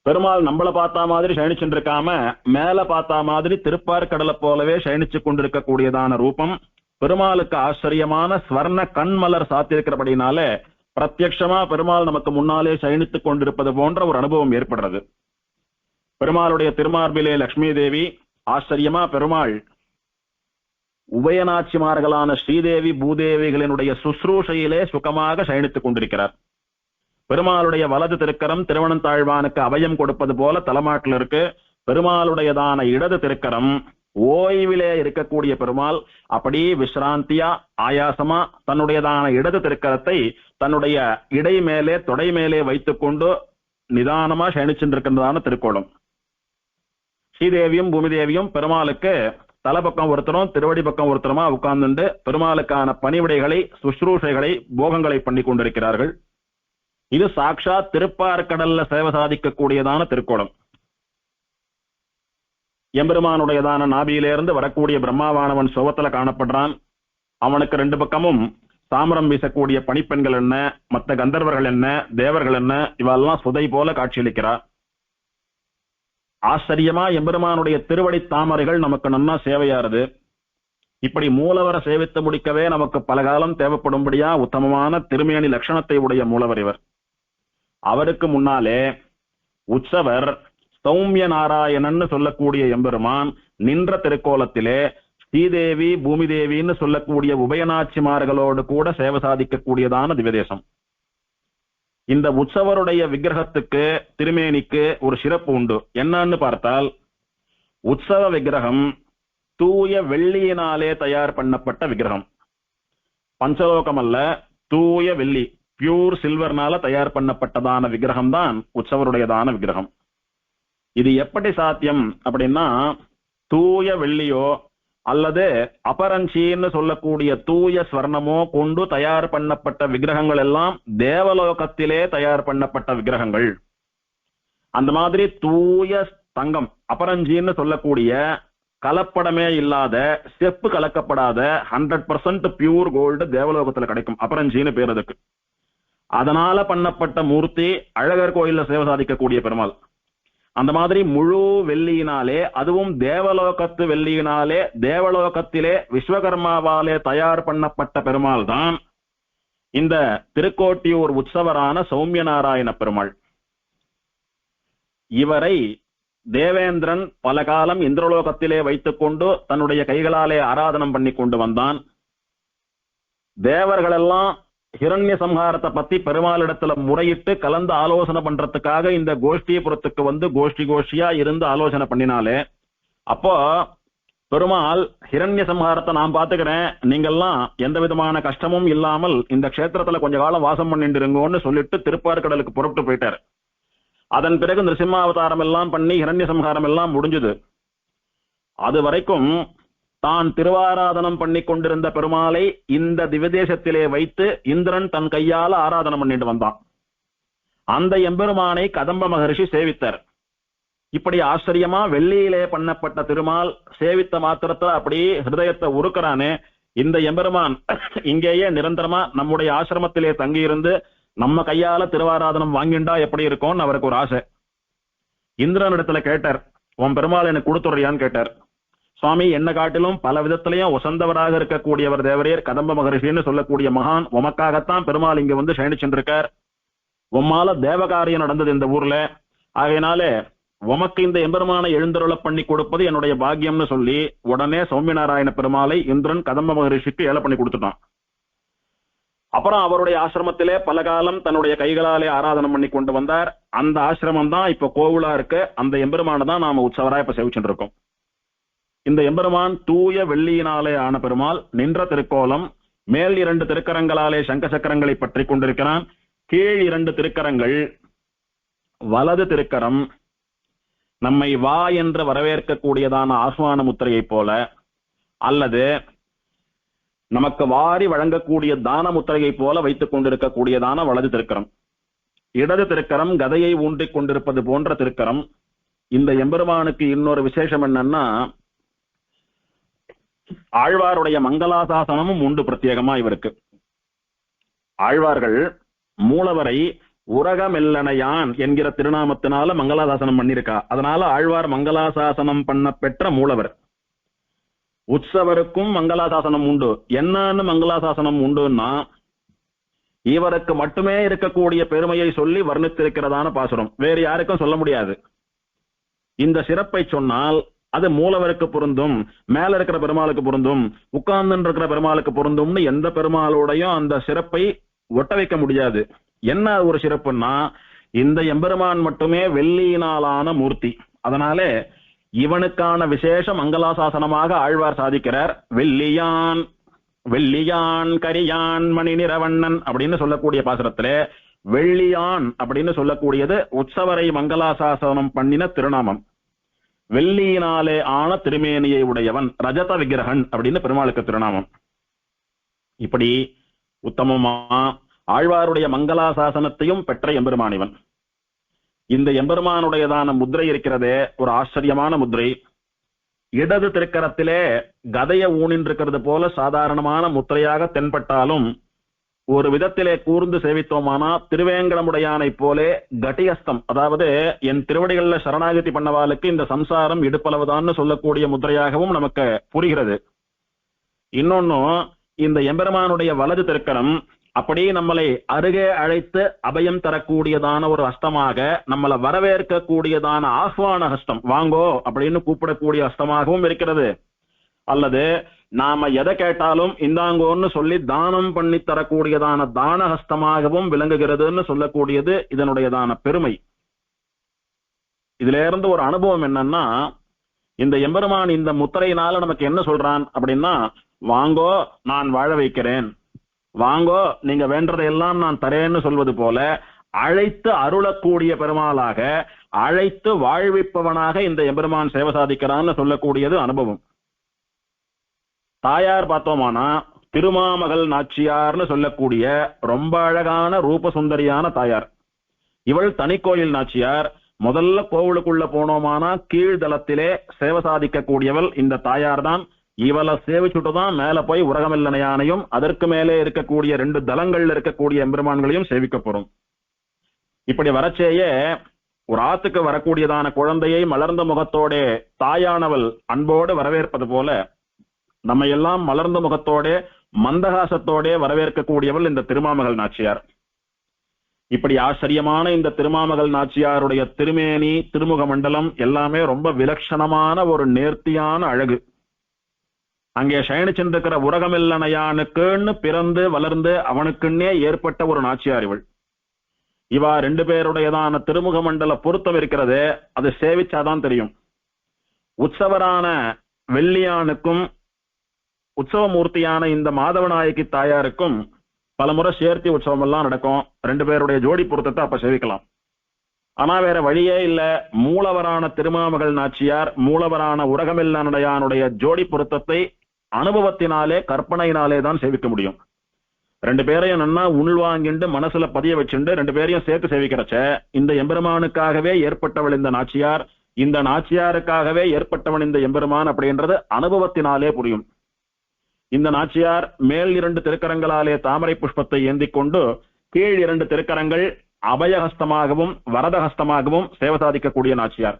பெருமாள் நம்மள பார்த்தா மாதிரி சயனிச்சுட்டு இருக்காம மேல பார்த்தா மாதிரி திருப்பார்கடலை போலவே சயனிச்சு கொண்டிருக்கக்கூடியதான ரூபம். பெருமாளுக்கு ஆச்சரியமான ஸ்வர்ண கண்மலர் சாத்தியிருக்கிறபடினால பிரத்யட்சமா பெருமாள் நமக்கு முன்னாலே சயனித்துக் கொண்டிருப்பது போன்ற ஒரு அனுபவம் ஏற்படுறது. பெருமாளுடைய திருமார்பிலே லட்சுமி தேவி, ஆச்சரியமா பெருமாள் உபயநாச்சிமார்களான ஸ்ரீதேவி பூதேவிகளினுடைய சுশ্ரூஷையிலே சுகமாக சயனித்துக் கொண்டிருக்கிறார். பெருமாளுடைய வலது திருக்கரம் திருவனந்தாழ்வானுக்கு அபயம் கொடுப்பது போல தலைமாட்டில் இருக்கு. பெருமாளுடையதான இடது திருக்கரம் ஓய்விலே இருக்கக்கூடிய பெருமாள் அப்படி விசிராந்தியா ஆயாசமா தன்னுடையதான இடது திருக்கரத்தை தன்னுடைய இடை மேலே தொடை மேலே வைத்துக் கொண்டு நிதானமா சயனிச்சுருக்கின்றதான திருக்கோலம். ஸ்ரீதேவியும் பூமிதேவியும் பெருமாளுக்கு தலை பக்கம் ஒருத்தரும் திருவடி பக்கம் ஒருத்தருமா உட்கார்ந்துண்டு பெருமாளுக்கான பணிவிடைகளை சுஷ்ரூஷைகளை போகங்களை பண்ணி கொண்டிருக்கிறார்கள். இது சாட்சாத் திருப்பார்கடல்ல சேவை சாதிக்கக்கூடியதான திருக்கோலம். எம்பெருமானுடையதான நாபியிலிருந்து வரக்கூடிய பிரம்மாவானவன் சோவத்துல காணப்படுறான். அவனுக்கு ரெண்டு பக்கமும் தாமரம் வீசக்கூடிய பணிப்பெண்கள் என்ன, மற்ற கந்தர்வர்கள் என்ன, தேவர்கள் என்ன, இவெல்லாம் சுதை போல காட்சியளிக்கிறார். ஆச்சரியமா எம்பெருமானுடைய திருவடி தாமரைகள் நமக்கு நன்னா சேவையாருது. இப்படி மூலவரை சேவித்து முடிக்கவே நமக்கு பல காலம் தேவைப்படும்படியா உத்தமமான திருமேனி லட்சணத்தை உடைய மூலவர் இவர். அவருக்கு முன்னாலே உற்சவர் சௌமிய நாராயணன் சொல்லக்கூடிய எம்பெருமான் நின்ற திருக்கோலத்திலே ஸ்ரீதேவி பூமிதேவின்னு சொல்லக்கூடிய உபயநாச்சிமார்களோடு கூட சேவை சாதிக்கக்கூடியதான திவ்யதேசம். இந்த உற்சவருடைய விக்கிரகத்துக்கு திருமேனிக்கு ஒரு சிறப்பு உண்டு. என்னன்னு பார்த்தால், உற்சவ விக்கிரகம் தூய வெள்ளியினாலே தயார் பண்ணப்பட்ட விக்கிரகம். பஞ்சலோகம் அல்ல, தூய வெள்ளி, பியூர் சில்வர்னால தயார் பண்ணப்பட்டதான விக்கிரகம் தான் உற்சவருடையதான விக்கிரகம். இது எப்படி சாத்தியம் அப்படின்னா, தூய வெள்ளியோ அல்லது அபரஞ்சின்னு சொல்லக்கூடிய தூய ஸ்வர்ணமோ கொண்டு தயார் பண்ணப்பட்ட விக்கிரகங்கள் எல்லாம் தேவலோகத்திலே தயார் பண்ணப்பட்ட விக்கிரகங்கள். அந்த மாதிரி தூய தங்கம் அபரஞ்சின்னு சொல்லக்கூடிய கலப்படமே இல்லாத, செப்பு கலக்கப்படாத 100% பியூர் கோல்டு தேவலோகத்துல கிடைக்கும். அபரஞ்சின்னு பேர் அதுக்கு. அதனால பண்ணப்பட்ட மூர்த்தி அழகர் கோயில்ல சேவை சாதிக்கக்கூடிய பெருமாள். அந்த மாதிரி முழு வெள்ளியினாலே, அதுவும் தேவலோகத்து வெள்ளியினாலே தேவலோகத்திலே விஸ்வகர்மாவாலே தயார் பண்ணப்பட்ட பெருமாள் தான் இந்த திருக்கோட்டியூர் உற்சவரான சௌமிய நாராயண பெருமாள். இவரை தேவேந்திரன் பல காலம் இந்திரலோகத்திலே வைத்துக் கொண்டு தன்னுடைய கைகளாலே ஆராதனம் பண்ணி கொண்டு வந்தான். தேவர்களெல்லாம் ஹிரண்ய சம்ஹாரத்தை பத்தி பெருமாளிடத்துல முறையிட்டு கலந்து ஆலோசனை பண்றதுக்காக இந்த கோஷ்டிபுரத்துக்கு வந்து கோஷ்டியா இருந்து ஆலோசனை பண்ணினாலே, அப்போ பெருமாள் ஹிரண்ய சம்ஹாரத்தை நான் பாத்துக்கிறேன், நீங்கெல்லாம் எந்த விதமான கஷ்டமும் இல்லாமல் இந்த க்ஷேத்திரத்துல கொஞ்ச காலம் வாசம் பண்ணிட்டு இருங்கன்னு சொல்லிட்டு திருப்பார்கடலுக்கு புறப்பட்டு போயிட்டாரு. அதன் பிறகு நிருசிம்மாவதாரம் எல்லாம் பண்ணி ஹிரண்ய சம்ஹாரம் எல்லாம் முடிஞ்சது. அது வரைக்கும் தான் திருவாராதனம் பண்ணி கொண்டிருந்த பெருமாளை இந்த திவ்யதேசத்திலே வைத்து இந்திரன் தன் கையால ஆராதனம் பண்ணிட்டு வந்தான். அந்த எம்பெருமானை கதம்ப மகரிஷி சேவித்தார். இப்படி ஆச்சரியமா வெள்ளியிலே பண்ணப்பட்ட திருமால் சேவித்த மாத்திரத்துல அப்படியே ஹிருதயத்தை உருக்குறானே, இந்த எம்பெருமான் இங்கேயே நிரந்தரமா நம்முடைய ஆசிரமத்திலே தங்கியிருந்து நம்ம கையால திருவாராதனம் வாங்கிண்டா எப்படி இருக்கும்னு அவருக்கு ஒரு ஆசை. இந்திரன் இடத்துல கேட்டார், உன் பெருமாள் எனக்கு கொடுத்துறியான்னு கேட்டார். சுவாமி, என்ன காட்டிலும் பல விதத்திலையும் உசந்தவராக இருக்கக்கூடியவர் தேவரீர், கதம்ப மகரிஷின்னு சொல்லக்கூடிய மகான், உமக்காகத்தான் பெருமாள் இங்க வந்து சயனிச்சென்றிருக்கார். உம்மால தேவகாரியம் நடந்தது இந்த ஊர்ல, ஆகையினாலே உமக்கு இந்த எம்பெருமானை எழுந்தருள பண்ணி கொடுப்பது என்னுடைய பாக்கியம்னு சொல்லி உடனே சௌமியநாராயண பெருமாளை இந்திரன் கதம்ப மகரிஷிக்கு ஏல பண்ணி கொடுத்துட்டான். அப்புறம் அவருடைய ஆசிரமத்திலே பல காலம் தன்னுடைய கைகளாலே ஆராதனம் பண்ணி கொண்டு வந்தார். அந்த ஆசிரமம் தான் இப்ப கோவிலா இருக்கு. அந்த எம்பெருமானை தான் நாம உற்சவரா இப்ப சேவிச்சுட்டு இருக்கோம். இந்த எம்பெருமான் தூய வெள்ளியினாலே ஆன பெருமாள், நின்ற திருக்கோலம், மேல் 2 திருக்கரங்களாலே சங்க சக்கரங்களை பற்றி கொண்டிருக்கிறான். கீழ் 2 திருக்கரங்கள், வலது திருக்கரம் நம்மை வா என்று வரவேற்கக்கூடியதான ஆஸ்வான முத்திரையை போல, அல்லது நமக்கு வாரி வழங்கக்கூடிய தான முத்திரையை போல வைத்துக் கொண்டிருக்கக்கூடியதான வலது திருக்கரம். இடது திருக்கரம் கதையை ஊன்றிக் கொண்டிருப்பது போன்ற திருக்கரம். இந்த எம்பெருமானுக்கு இன்னொரு விசேஷம் என்னன்னா, ஆழ்வாருடைய மங்களாசாசனமும் உண்டு பிரத்யேகமா இவருக்கு. ஆழ்வார்கள் மூலவரை உரகமெல்லனையான் என்கிற திருநாமத்தினால மங்களாசாசனம் பண்ணிருக்கா. அதனால ஆழ்வார் மங்களாசாசனம் பண்ண பெற்ற மூலவர். உற்சவருக்கும் மங்களாசாசனம் உண்டு. என்னன்னு மங்களாசாசனம் உண்டுன்னா, இவருக்கு மட்டுமே இருக்கக்கூடிய பெருமையை சொல்லி வர்ணித்திருக்கிறதான பாசுரம், வேறு யாருக்கும் சொல்ல முடியாது. இந்த சிறப்பை சொன்னால் அது மூலவருக்கு பொருந்தும், மேல இருக்கிற பெருமாளுக்கு பொருந்தும், உட்கார்ந்து இருக்கிற பெருமாளுக்கு பொருந்தும்னு எந்த பெருமாளோடையும் அந்த சிறப்பை ஒட்ட வைக்க முடியாது. என்ன ஒரு சிறப்புன்னா, இந்த எம்பெருமான் மட்டுமே வெள்ளியினாலான மூர்த்தி. அதனாலே இவனுக்கான விசேஷ மங்களாசாசனமாக ஆழ்வார் சாதிக்கிறார். வெள்ளியான் வெள்ளியான் கரியான் மணி நிறவண்ணன் அப்படின்னு சொல்லக்கூடிய பாசுரத்திலே வெள்ளியான் அப்படின்னு சொல்லக்கூடியது உற்சவரை மங்களாசாசனம் பண்ணின திருநாமம். வெள்ளியினாலே ஆன திருமேனியை உடையவன், ரஜத விக்கிரகன் அப்படின்னு பெருமாளுக்கு திருநாமம். இப்படி உத்தமமா ஆழ்வாருடைய மங்களாசாசனத்தையும் பெற்ற எம்பெருமான் இவன். இந்த எம்பெருமானுடையதான முத்திரை இருக்கிறதே ஒரு ஆச்சரியமான முத்திரை. இடது திருக்கரத்திலே கதைய ஊனின்றிருக்கிறது போல சாதாரணமான முத்திரையாக தென்பட்டாலும், ஒரு விதத்திலே கூர்ந்து சேவித்தோமானா திருவேங்கடமுடையானை போலே கட்டியஸ்தம், அதாவது என் திருவடிகள்ல சரணாகதி பண்ணவாளுக்கு இந்த சம்சாரம் இடுப்பளவுதான்னு சொல்லக்கூடிய முத்திரையாகவும் நமக்கு புரிகிறது. இன்னொன்னும், இந்த எம்பெருமானுடைய வலது திருக்கரம் அப்படியே நம்மளை அருகே அழைத்து அபயம் தரக்கூடியதான ஒரு ஹஸ்தமாக, நம்மளை வரவேற்கக்கூடியதான ஆஹ்வான ஹஸ்தம், வாங்கோ அப்படின்னு கூப்பிடக்கூடிய ஹஸ்தமாகவும் இருக்கிறது. அல்லது நாம எதை கேட்டாலும் இந்தாங்கோன்னு சொல்லி தானம் பண்ணி தரக்கூடியதான தான ஹஸ்தமாகவும் விளங்குகிறதுன்னு சொல்லக்கூடியது இதனுடையதான பெருமை. இதுல இருந்து ஒரு அனுபவம் என்னன்னா, இந்த எம்பெருமான் இந்த முத்திரையினால நமக்கு என்ன சொல்றான் அப்படின்னா, வாங்கோ நான் வாழ வைக்கிறேன், வாங்கோ நீங்க வேண்டதையெல்லாம் நான் தரேன்னு சொல்வது போல அழைத்து அருளக்கூடிய பெருமாளாக, அழைத்து வாழ்விப்பவனாக இந்த எம்பெருமான் சேவை சாதிக்கிறான்னு சொல்லக்கூடியது அனுபவம். தாயார் பார்த்தோமானா திருமாமகள் நாச்சியார்னு சொல்லக்கூடிய ரொம்ப அழகான ரூபசுந்தரியான தாயார். இவள் தனிக்கோயில் நாச்சியார். முதல்ல கோவிலுக்குள்ள போனோமானா கீழ்தளத்திலே சேவை சாதிக்கக்கூடியவள் இந்த தாயார் தான். இவளை சேவிச்சுட்டுதான் மேல போய் உரகமெல்லனையானையும் அதற்கு மேலே இருக்கக்கூடிய 2 தலங்கள்ல இருக்கக்கூடிய எம்பெருமான்களையும் சேவிக்க போறோம். இப்படி வரச்சேயே ஒரு ஆத்துக்கு வரக்கூடியதான குழந்தையை மலர்ந்த முகத்தோட தாயானவள் அன்போடு வரவேற்பது போல, நம்ம எல்லாம் மலர்ந்த முகத்தோட மந்தகாசத்தோட வரவேற்கக்கூடியவள் இந்த திருமாமகள் நாச்சியார். இப்படி ஆச்சரியமான இந்த திருமாமகள் நாச்சியாருடைய திருமேனி, திருமுக மண்டலம் எல்லாமே ரொம்ப விலட்சணமான ஒரு நேர்த்தியான அழகு. அங்கே சயனிச்சிருக்கிற உரகமெல்லனையானுக்குன்னு பிறந்து வளர்ந்து அவனுக்குன்னே ஏற்பட்ட ஒரு நாச்சியார் இவள். இவா 2 பேருடையதான திருமுக மண்டல பொருத்தம் இருக்கிறது, அது சேவிச்சாதான் தெரியும். உற்சவரான வெள்ளியானுக்கும் உற்சவமூர்த்தியான இந்த மாதவநாயகி தாயாருக்கும் பலமுறை சேர்த்தி உற்சவம் எல்லாம் நடக்கும். 2 பேருடைய ஜோடி பொருத்தத்தை அப்ப சேவிக்கலாம். ஆனா வேற வழியே இல்ல, மூலவரான திருமாமகள் நாச்சியார், மூலவரான உரகமெல்லனையானுடைய ஜோடி பொருத்தத்தை அனுபவத்தினாலே கற்பனையினாலே தான் சேவிக்க முடியும். 2 பேரையும் நன்னா உள்வாங்கிண்டு மனசுல பதிய வச்சுண்டு 2 பேரையும் சேர்த்து சேவிக்கிறச்ச இந்த எம்பெருமானுக்காகவே ஏற்பட்டவள் இந்த நாச்சியார். இந்த நாச்சியாருக்காகவே ஏற்பட்டவன் இந்த எம்பெருமான் அப்படின்றது அனுபவத்தினாலே புரியும். இந்த நாச்சியார் மேல் 2 திருக்கரங்களாலே தாமரை புஷ்பத்தை ஏந்திக் கொண்டு கீழ் 2 திருக்கரங்கள் அபயஹஸ்தமாகவும் வரதஹஸ்தமாகவும் சேவை சாதிக்கக்கூடிய நாச்சியார்.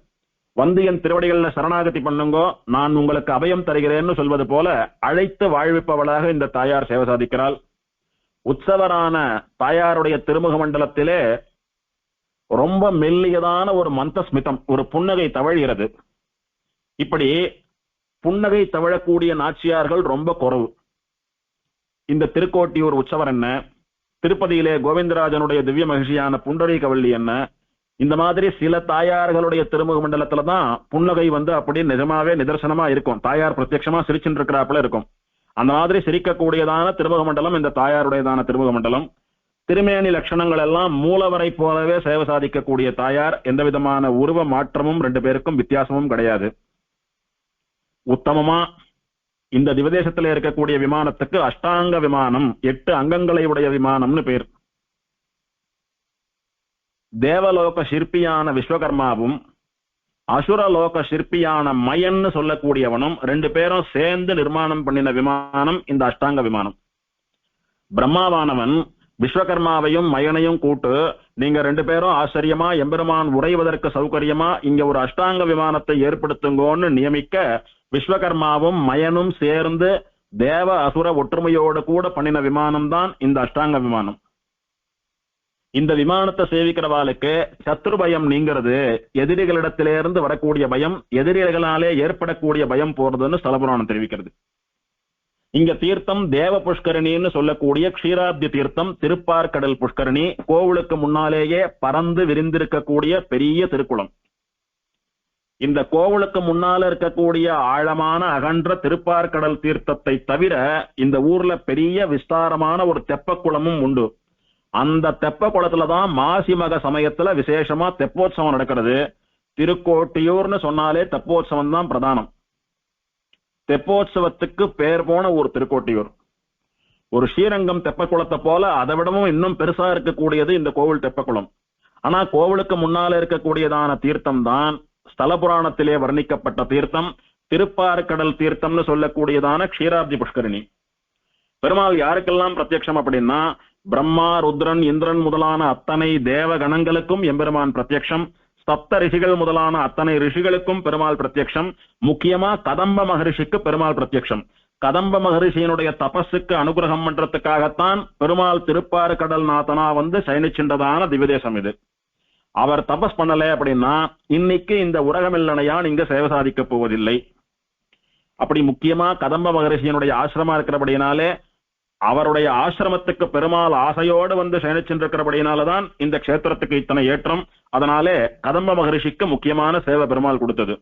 வந்து என் திருவடிகள்ல சரணாகதி பண்ணுங்கோ, நான் உங்களுக்கு அபயம் தருகிறேன்னு சொல்வது போல அழைத்து வாழ்விப்பவளாக இந்த தாயார் சேவை சாதிக்கிறாள். உற்சவரான தாயாருடைய திருமுக மண்டலத்திலே ரொம்ப மெல்லியதான ஒரு மந்தஸ்மிதம், ஒரு புன்னகை தவழ்கிறது. இப்படி புன்னகை தவழக்கூடிய நாச்சியார்கள் ரொம்ப குறைவு. இந்த திருக்கோட்டியூர் உற்சவர் என்ன, திருப்பதியிலே கோவிந்தராஜனுடைய திவ்ய மகிழ்ச்சியான புண்டரீகவல்லி என்ன, இந்த மாதிரி சில தாயார்களுடைய திருமுக மண்டலத்துல தான் புன்னகை வந்து அப்படி நிஜமாவே நிதர்சனமா இருக்கும். தாயார் பிரத்யட்சமா சிரிச்சுட்டு இருக்கிறாப்புல இருக்கும். அந்த மாதிரி சிரிக்கக்கூடியதான திருமுக மண்டலம் இந்த தாயாருடையதான திருமுக மண்டலம். திருமேனி லட்சணங்கள் எல்லாம் மூலவரை போலவே சேவை சாதிக்கக்கூடிய தாயார். எந்த விதமான உருவ மாற்றமும் 2 பேருக்கும் வித்தியாசமும் கிடையாது. உத்தமமா இந்த திவதேசத்துல இருக்கக்கூடிய விமானத்துக்கு அஷ்டாங்க விமானம், 8 அங்கங்களை உடைய விமானம்னு பேர். தேவலோக சிற்பியான விஸ்வகர்மாவும் அசுரலோக சிற்பியான மயன்னு சொல்லக்கூடியவனும் 2 பேரும் சேர்ந்து நிர்மாணம் பண்ணின விமானம் இந்த அஷ்டாங்க விமானம். பிரம்மாவானவன் விஸ்வகர்மாவையும் மயனையும் கூட்டு, நீங்க 2 பேரும் ஆச்சரியமா எம்பெருமான் உறைவதற்கு சௌகரியமா இங்க ஒரு அஷ்டாங்க விமானத்தை ஏற்படுத்துங்கோன்னு நியமிக்க, விஸ்வகர்மாவும் மயனும் சேர்ந்து தேவ அசுர ஒற்றுமையோடு கூட பண்ணின விமானம் தான் இந்த அஷ்டாங்க விமானம். இந்த விமானத்தை சேவிக்கிறவாளுக்கு சத்ரு பயம் நீங்கிறது, எதிரிகளிடத்திலிருந்து வரக்கூடிய பயம், எதிரிகளாலே ஏற்படக்கூடிய பயம் போறதுன்னு ஸ்தலபுராணம் தெரிவிக்கிறது. இங்க தீர்த்தம் தேவ புஷ்கரணின்னு சொல்லக்கூடிய க்ஷீராப்தி தீர்த்தம், திருப்பார்கடல் புஷ்கரணி, கோவிலுக்கு முன்னாலேயே பறந்து விரிந்திருக்கக்கூடிய பெரிய திருக்குளம். இந்த கோவிலுக்கு முன்னால இருக்கக்கூடிய ஆழமான அகன்ற திருப்பார்கடல் தீர்த்தத்தை தவிர இந்த ஊர்ல பெரிய விஸ்தாரமான ஒரு தெப்ப குளமும் உண்டு. அந்த தெப்ப குளத்துலதான் மாசி மக சமயத்துல விசேஷமா தெப்போத்சவம் நடக்கிறது. திருக்கோட்டியூர்னு சொன்னாலே தெப்போத்சவம் தான் பிரதானம். தெப்போத்சவத்துக்கு பேர் போன ஒரு திருக்கோட்டியூர். ஒரு ஸ்ரீரங்கம் தெப்ப குளத்தை போல அதை விடவும் இன்னும் பெருசா இருக்கக்கூடியது இந்த கோவில் தெப்ப குளம். ஆனா கோவிலுக்கு முன்னால இருக்கக்கூடியதான தீர்த்தம் தான் ஸ்தல புராணத்திலே வர்ணிக்கப்பட்ட தீர்த்தம், திருப்பார்கடல் தீர்த்தம்னு சொல்லக்கூடியதான க்ஷீராப்தி புஷ்கரணி. பெருமாள் யாருக்கெல்லாம் பிரத்யட்சம் அப்படின்னா, பிரம்மா ருத்ரன் இந்திரன் முதலான அத்தனை தேவ கணங்களுக்கும் எம்பெருமான் பிரத்யக்ஷம். சப்த ரிஷிகள் முதலான அத்தனை ரிஷிகளுக்கும் பெருமாள் பிரத்யக்ஷம். முக்கியமா கதம்ப மகரிஷிக்கு பெருமாள் பிரத்யக்ஷம். கதம்ப மகரிஷியினுடைய தபஸுக்கு அனுகிரகம் பண்றதுக்காகத்தான் பெருமாள் திருப்பார்கடல் நாதனா வந்து சயனிச்சின்றதான திவ்யதேசம் இது. அவர் தபஸ் பண்ணல அப்படின்னா இன்னைக்கு இந்த உலகமில்லனையான் இங்க சேவை சாதிக்க போவதில்லை. அப்படி முக்கியமா கதம்ப மகரிஷியினுடைய ஆசிரமா இருக்கிறபடினாலே, அவருடைய ஆசிரமத்துக்கு பெருமாள் ஆசையோடு வந்து சயனிச்சிருக்கிறபடினாலதான் இந்த கஷேத்திரத்துக்கு இத்தனை ஏற்றம். அதனாலே கதம்ப மகரிஷிக்கு முக்கியமான சேவை பெருமாள் கொடுத்தது.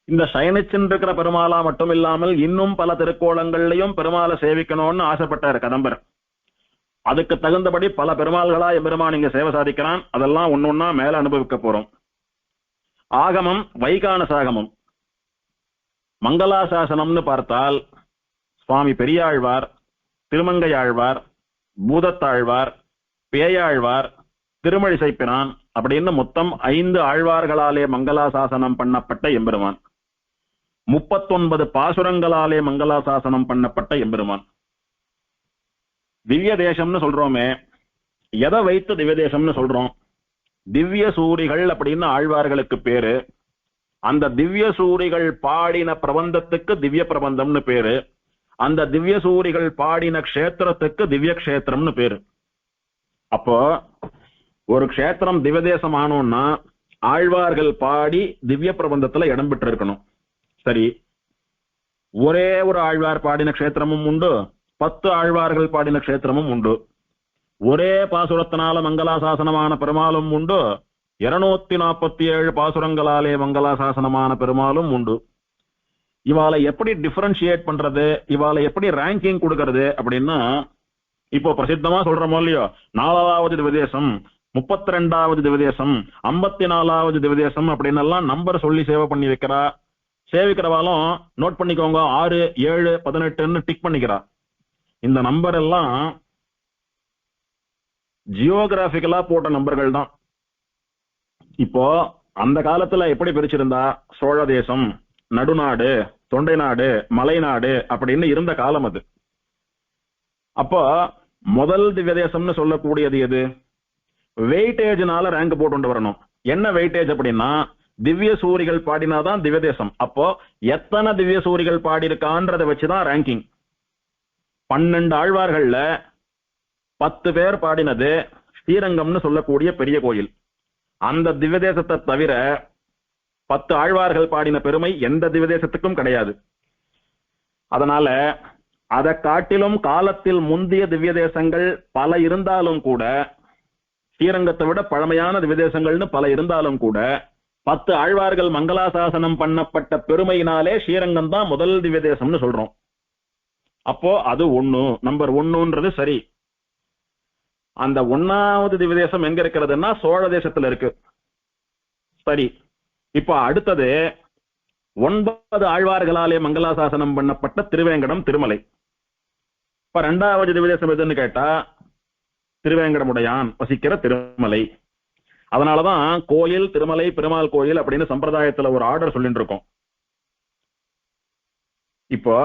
இந்த சயனிச்சிருக்கிற பெருமாளா மட்டும் இல்லாமல் இன்னும் பல திருக்கோலங்கள்லயும் பெருமாளை சேவிக்கணும்னு ஆசைப்பட்டார் கதம்பர். அதுக்கு தகுந்தபடி பல பெருமாள்களா எம்பெருமான் இங்க சேவை சாதிக்கிறான். அதெல்லாம் ஒன்னொன்னா மேல அனுபவிக்க போறோம். ஆகமம் வைகானசாகமம். மங்களாசாசனம்னு பார்த்தால் சுவாமி பெரியாழ்வார், திருமங்கையாழ்வார், பூதத்தாழ்வார், பேயாழ்வார், திருமழிசைப்பிரான் அப்படின்னு மொத்தம் 5 ஆழ்வார்களாலே மங்களாசாசனம் பண்ணப்பட்ட எம்பெருமான். 39 பாசுரங்களாலே மங்களாசாசனம் பண்ணப்பட்ட எம்பெருமான். திவ்ய தேசம்னு சொல்றோமே, எதை வைத்து திவ்ய தேசம்னு சொல்றோம்? திவ்ய சூரிகள் அப்படின்னு ஆழ்வார்களுக்கு பேரு. அந்த திவ்ய சூரிகள் பாடின பிரபந்தத்துக்கு திவ்ய பிரபந்தம்னு பேரு. அந்த திவ்ய சூரிகள் பாடின க்ஷேத்திரத்துக்கு திவ்ய க்ஷேத்திரம்னு பேரு. அப்போ ஒரு க்ஷேத்திரம் திவ்யதேசம் ஆனோம்னா ஆழ்வார்கள் பாடி திவ்ய பிரபந்தத்துல இடம் பெற்று இருக்கணும். சரி, ஒரே ஒரு ஆழ்வார் பாடின க்ஷேத்திரமும் உண்டு, 10 ஆழ்வார்கள் பாடின க்ஷேத்திரமும் உண்டு. ஒரே பாசுரத்தினால மங்களாசாசனமான பெருமாளும் உண்டு, 247 பாசுரங்களாலே மங்களாசாசனமான பெருமாளும் உண்டு. இவாளை எப்படி டிஃபரன்ஷியேட் பண்றது, இவாளை எப்படி ரேங்கிங் கொடுக்கறது அப்படின்னா, இப்போ பிரசித்தமா சொல்றோமோ இல்லையோ, 4வது திவ்யதேசம், 32வது திவ்யதேசம், 54வது திவ்யதேசம் அப்படின்னு எல்லாம் நம்பர் சொல்லி சேவை பண்ணி வைக்கிறா. சேவிக்கிறவாலும் நோட் பண்ணிக்கோங்க, 6, 7, 18ன்னு டிக் பண்ணிக்கிறா. இந்த நம்பர் எல்லாம் ஜியோகிராபிக்கலா போட்ட நம்பர்கள் தான். இப்போ அந்த காலத்துல எப்படி பிரிச்சிருந்தா சோழ தேசம், நடுநாடு, தொண்டை நாடு, மலைநாடு அப்படின்னு இருந்த காலம் அது. அப்போ முதல் திவ்ய தேசம்னு சொல்லக்கூடியது எது? வெயிட்டேஜ்னால ரேங்க் போட்டு வரணும். என்ன வெயிட்டேஜ் அப்படின்னா, திவ்ய சூரிகள் பாடினாதான் திவ்ய தேசம். அப்போ எத்தனை திவ்ய சூரிகள் பாடியிருக்கான்றத வச்சுதான் ரேங்கிங். 12 ஆழ்வார்கள்ல 10 பேர் பாடினது ஸ்ரீரங்கம்னு சொல்லக்கூடிய பெரிய கோயில். அந்த திவ்ய தேசத்தை தவிர 10 ஆழ்வார்கள் பாடின பெருமை எந்த திவ்ய தேசத்துக்கும் கிடையாது. அதனால அதை காட்டிலும் காலத்தில் முந்திய திவ்ய தேசங்கள் பல இருந்தாலும் கூட, ஸ்ரீரங்கத்தை விட பழமையான திவ்ய தேசங்கள்னு பல இருந்தாலும் கூட, 10 ஆழ்வார்கள் மங்களாசாசனம் பண்ணப்பட்ட பெருமையினாலே ஸ்ரீரங்கம் தான் முதல் திவ்ய தேசம்னு சொல்றோம். அப்போ அது நம்பர் 1ன்றது சரி. அந்த 1வது திவ்ய தேசம் எங்க இருக்கிறதுன்னா சோழ தேசத்துல இருக்கு. சரி, இப்ப அடுத்தது 9 ஆழ்வார்களாலே மங்களாசாசனம் பண்ணப்பட்ட திருவேங்கடம், திருமலை. இப்ப 2வது திவ்ய தேசம் எதுன்னு கேட்டா திருவேங்கடமுடையான் வசிக்கிற திருமலை. அதனாலதான் கோயில், திருமலை, பெருமாள் கோயில் அப்படின்னு சம்பிரதாயத்துல ஒரு ஆர்டர் சொல்லிட்டு இருக்கோம். இப்போ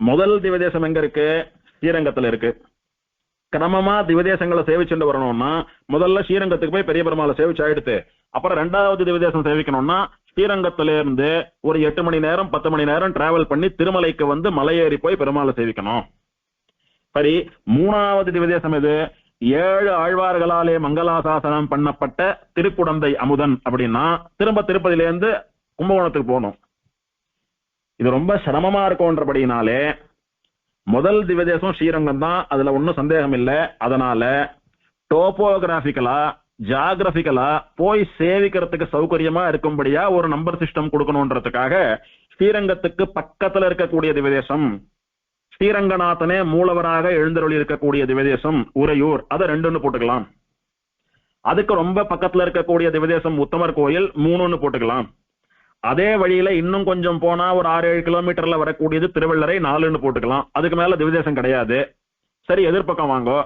முதல் திவ்ய தேசம் எங்க இருக்கு? ஸ்ரீரங்கத்துல இருக்கு. கிரமமா திவ்ய தேசங்களை சேவிச்சுட்டு வரணும்னா முதல்ல ஸ்ரீரங்கத்துக்கு போய் பெரிய பெருமாளை சேவிச்சு ஆயிடுத்து. அப்புறம் 2வது திவ்ய தேசம் சேவிக்கணும்னா ஸ்ரீரங்கத்தில இருந்து ஒரு 8 மணி நேரம் 10 மணி நேரம் டிராவல் பண்ணி திருமலைக்கு வந்து மலையேறி போய் பெருமாளை சேவிக்கணும். சரி, 3வது திவ்ய தேசம் எது? 7 ஆழ்வார்களாலே மங்களாசாசனம் பண்ணப்பட்ட திருக்குடந்தை அமுதன். அப்படின்னா திரும்ப திருப்பதியிலேருந்து கும்பகோணத்துக்கு போகணும். இது ரொம்ப சிரமமா இருக்கும்ன்றபடினாலே முதல் திவ்ய தேசம் ஸ்ரீரங்கம் தான், அதுல ஒன்னும் சந்தேகம் இல்லை. அதனால டோபோகிராபிக்கலா, ஜியாகிரபிக்கலா போய் சேவிக்கிறதுக்கு சௌகரியமா இருக்கும்படியா ஒரு நம்பர் சிஸ்டம் கொடுக்கணும்ன்றதுக்காக ஸ்ரீரங்கத்துக்கு பக்கத்துல இருக்கக்கூடிய திவ்ய தேசம், ஸ்ரீரங்கநாதனே மூலவராக எழுந்தருளி இருக்கக்கூடிய திவ்ய தேசம் உறையூர், அதை 2ன்னு போட்டுக்கலாம். அதுக்கு ரொம்ப பக்கத்துல இருக்கக்கூடிய திவ்ய தேசம் உத்தமர் கோயில் 3ன்னு போட்டுக்கலாம். அதே வழியில இன்னும் கொஞ்சம் போனா ஒரு 6-7 கிலோமீட்டர்ல வரக்கூடியது திருவள்ளரை 4ன்னு போட்டுக்கலாம். அதுக்கு மேல திவ்ய தேசம் கிடையாது. சரி, எதிர்பக்கம் வாங்கோ.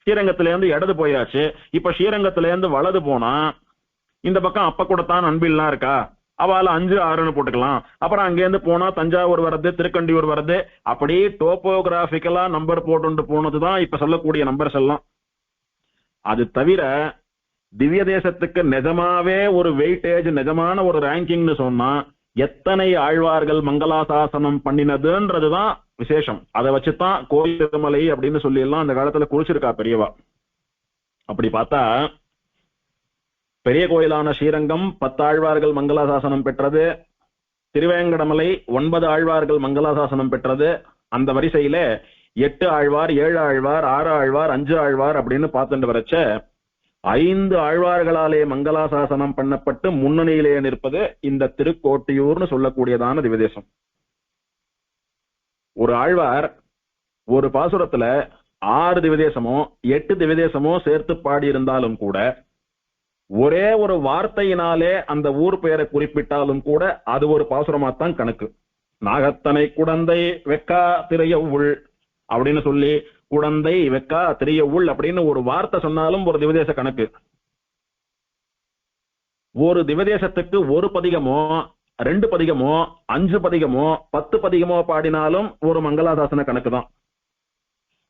ஸ்ரீரங்கத்தில இருந்து இடது போயாச்சு. இப்ப ஸ்ரீரங்கத்தில இருந்து வலது போனா இந்த பக்கம் அப்ப கூடத்தான் அன்பில்லாம் இருக்கா, அவள 5-6ன்னு போட்டுக்கலாம். அப்புறம் அங்கேருந்து போனா தஞ்சாவூர் வர்றது, திருக்கண்டியூர் வர்றது, அப்படி டோபோகிராபிக்கலா நம்பர் போட்டு போனதுதான் இப்ப சொல்லக்கூடிய நம்பர்ஸ் எல்லாம். அது தவிர திவ்ய தேசத்துக்கு நிஜமாவே ஒரு வெயிட்டேஜ், நிஜமான ஒரு ரேங்கிங்னு சொன்னா எத்தனை ஆழ்வார்கள் மங்களாசாசனம் பண்ணினதுன்றதுதான் விசேஷம். அதை வச்சுதான் கோயில் திருமலை அப்படின்னு சொல்லி எல்லாம் அந்த காலத்துல குறிச்சிருக்கா பெரியவா. அப்படி பார்த்தா பெரிய கோயிலான ஸ்ரீரங்கம் 10 ஆழ்வார்கள் மங்களாசாசனம் பெற்றது, திருவேங்கடமலை 9 ஆழ்வார்கள் மங்களாசாசனம் பெற்றது. அந்த வரிசையில 8 ஆழ்வார், 7 ஆழ்வார், 6 ஆழ்வார், 5 ஆழ்வார் அப்படின்னு பார்த்துட்டு வரச்ச 5 ஆழ்வார்களாலே மங்களாசாசனம் பண்ணப்பட்டு முன்னணியிலே நிற்பது இந்த திருக்கோட்டியூர்னு சொல்லக்கூடியதான திவ்ய தேசம். ஒரு ஆழ்வார் ஒரு பாசுரத்துல 6 திவ்ய தேசமோ 8 திவ்ய தேசமோ சேர்த்து பாடி இருந்தாலும் கூட, ஒரே ஒரு வார்த்தையினாலே அந்த ஊர் பெயரை குறிப்பிட்டாலும் கூட அது ஒரு பாசுரமாத்தான் கணக்கு. நாகத்தனை குடந்தை வெக்கா திரையவுள் அப்படின்னு சொல்லி குடந்தை வெக்கா திரையவுள் அப்படின்னு ஒரு வார்த்தை சொன்னாலும் ஒரு திவ்யதேச கணக்கு. ஒரு திவ்யதேசத்துக்கு ஒரு பதிகமோ 2 பதிகமோ 5 பதிகமோ 10 பதிகமோ பாடினாலும் ஒரு மங்களாசாசன கணக்கு தான்.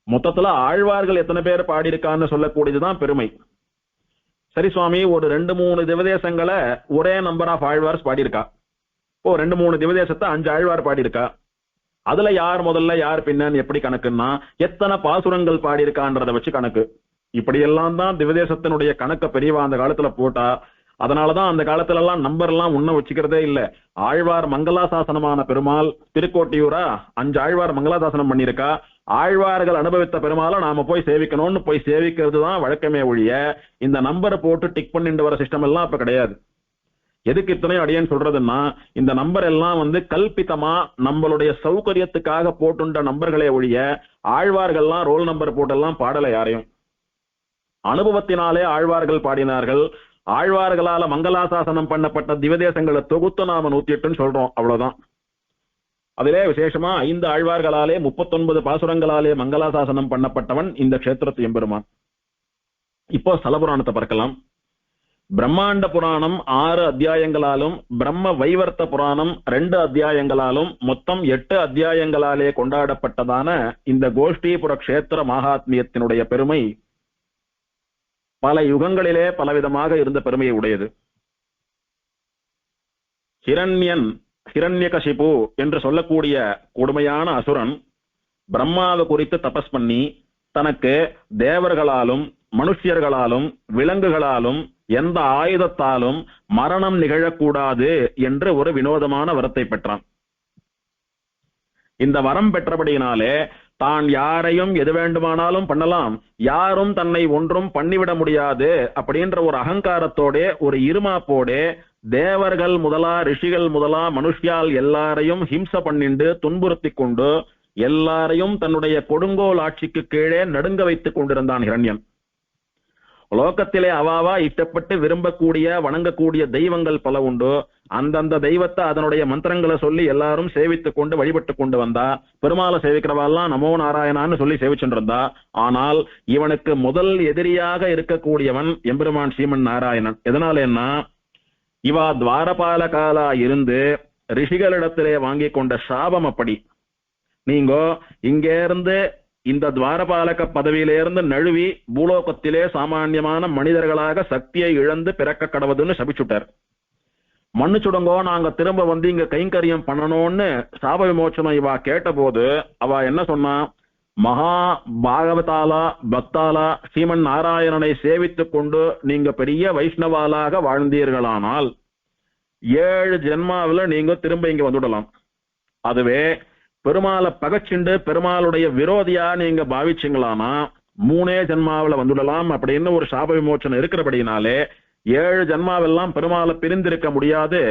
மொத்தத்துல ஆழ்வார்கள் எத்தனை பேர் பாடியிருக்கான்னு சொல்லக்கூடியதுதான் பெருமை. சரி சுவாமி, ஒரு 2-3 திவ்யதேசங்களை ஒரே நம்பர் ஆஃப் ஆழ்வார்ஸ் பாடியிருக்கா. இப்போ 2-3 திவ்யதேசத்தை 5 ஆழ்வார் பாடியிருக்கா. அதுல யார் முதல்ல யார் பின்னன்னு எப்படி கணக்குன்னா எத்தனை பாசுரங்கள் பாடியிருக்கான்றதை வச்சு கணக்கு. இப்படியெல்லாம் தான் திவ்யதேசத்தினுடைய கணக்க பெரியவா அந்த காலத்துல போட்டா. அதனாலதான் அந்த காலத்துல எல்லாம் நம்பர் எல்லாம் முன்ன வச்சுக்கிறதே இல்ல. ஆழ்வார் மங்களாசாசனமான பெருமாள் திருக்கோட்டியூரா 5 ஆழ்வார் மங்களாசாசனம் பண்ணியிருக்கா. ஆழ்வார்கள் அனுபவித்த பெருமாளை நாம போய் சேவிக்கணும்னு போய் சேவிக்கிறது தான் வழக்கமே ஒழிய இந்த நம்பரை போட்டு டிக் பண்ணிட்டு வர சிஸ்டம் எல்லாம் இப்ப கிடையாது. எதுக்கு இத்தனையும் அடியேன்னு சொல்றதுன்னா, இந்த நம்பர் எல்லாம் கல்பித்தமா நம்மளுடைய சௌகரியத்துக்காக போட்டுண்ட நம்பர்களே ஒழிய ஆழ்வார்கள்லாம் ரோல் நம்பர் போட்டெல்லாம் பாடல யாரையும். அனுபவத்தினாலே ஆழ்வார்கள் பாடினார்கள். ஆழ்வார்களால மங்களாசாசனம் பண்ணப்பட்ட திவ்யதேசங்களை தொகுத்து நாம 108ன்னு சொல்றோம், அவ்வளவுதான். அதிலே விசேஷமா 5 ஆழ்வார்களாலே 39 பாசுரங்களாலே மங்களாசாசனம் பண்ணப்பட்டவன் இந்த கஷேத்திரத்து எம்பெருமான். இப்போ ஸ்தலபுராணத்தை பார்க்கலாம். பிரம்மாண்ட புராணம் 6 அத்தியாயங்களாலும் பிரம்ம வைவர்த்த புராணம் 2 அத்தியாயங்களாலும் மொத்தம் 8 அத்தியாயங்களாலே கொண்டாடப்பட்டதான இந்த கோஷ்டீபுர க்ஷேத்திர மகாத்மியத்தினுடைய பெருமை பல யுகங்களிலே பலவிதமாக இருந்த பெருமையை உடையது. ஹிரண்யகசிபு என்று சொல்லக்கூடிய கொடுமையான அசுரன் பிரம்மாவை குறித்து தபஸ் பண்ணி தனக்கு தேவர்களாலும் மனுஷியர்களாலும் விலங்குகளாலும் எந்த ஆயுதத்தாலும் மரணம் நிகழக்கூடாது என்று ஒரு வினோதமான வரத்தை பெற்றான். இந்த வரம் பெற்றபடியினாலே தான் யாரையும் எது வேண்டுமானாலும் பண்ணலாம், யாரும் தன்னை ஒன்றும் பண்ணிவிட முடியாது அப்படின்ற ஒரு அகங்காரத்தோட ஒரு இருமாப்போட தேவர்கள் முதலா ரிஷிகள் முதலா மனுஷியால் எல்லாரையும் ஹிம்ச பண்ணிண்டு துன்புறுத்தி கொண்டு எல்லாரையும் தன்னுடைய கொடுங்கோல் ஆட்சிக்கு கீழே நடுங்க வைத்துக் கொண்டிருந்தான் ஹிரண்யன். லோகத்திலே அவாவா இஷ்டப்பட்டு விரும்பக்கூடிய வணங்கக்கூடிய தெய்வங்கள் பல உண்டு. அந்தந்த தெய்வத்தை அதனுடைய மந்திரங்களை சொல்லி எல்லாரும் சேவித்துக் கொண்டு வழிபட்டு கொண்டு வந்தா. பெருமாளை சேவிக்கிறவாள்லாம் நமோ நாராயணான்னு சொல்லி சேவிச்சுட்டு இருந்தா. ஆனால் இவனுக்கு முதல் எதிரியாக இருக்கக்கூடியவன் எம்பெருமான் ஸ்ரீமன் நாராயணன். எதனாலேன்னா இவா துவாரபாலகாலா இருந்து ரிஷிகளிடத்திலே வாங்கி கொண்ட சாபம் அப்படி. நீங்க இங்க இருந்து இந்த துவாரபாலக பதவியிலிருந்து நழுவி பூலோகத்திலே சாமான்யமான மனிதர்களாக சக்தியை இழந்து பிறக்க கடவுதுன்னு சபிச்சுட்டார். மன்னிச்சுடுங்கோ, நாங்க திரும்ப வந்து இங்க கைங்கரியம் பண்ணணும்னு சாப விமோச்சனம் இவா கேட்ட போது அவ என்ன சொன்னா, மகா பாகவதாலா பக்தாலா ஸ்ரீமன் நாராயணனை சேவித்துக் கொண்டு நீங்க பெரிய வைஷ்ணவாலாக வாழ்ந்தீர்களானால் 7 ஜென்மாவில நீங்க திரும்ப இங்க வந்துடலாம். அதுவே பெருமாளை பகச்சுண்டு பெருமாளுடைய விரோதியா நீங்க பாவிச்சிங்களானா 3 ஜென்மாவில வந்துடலாம் அப்படின்னு ஒரு சாப விமோச்சனம் இருக்கிறபடினாலே 7 ஜென்மாவெல்லாம் பெருமாளை பிரிந்திருக்க முடியாது.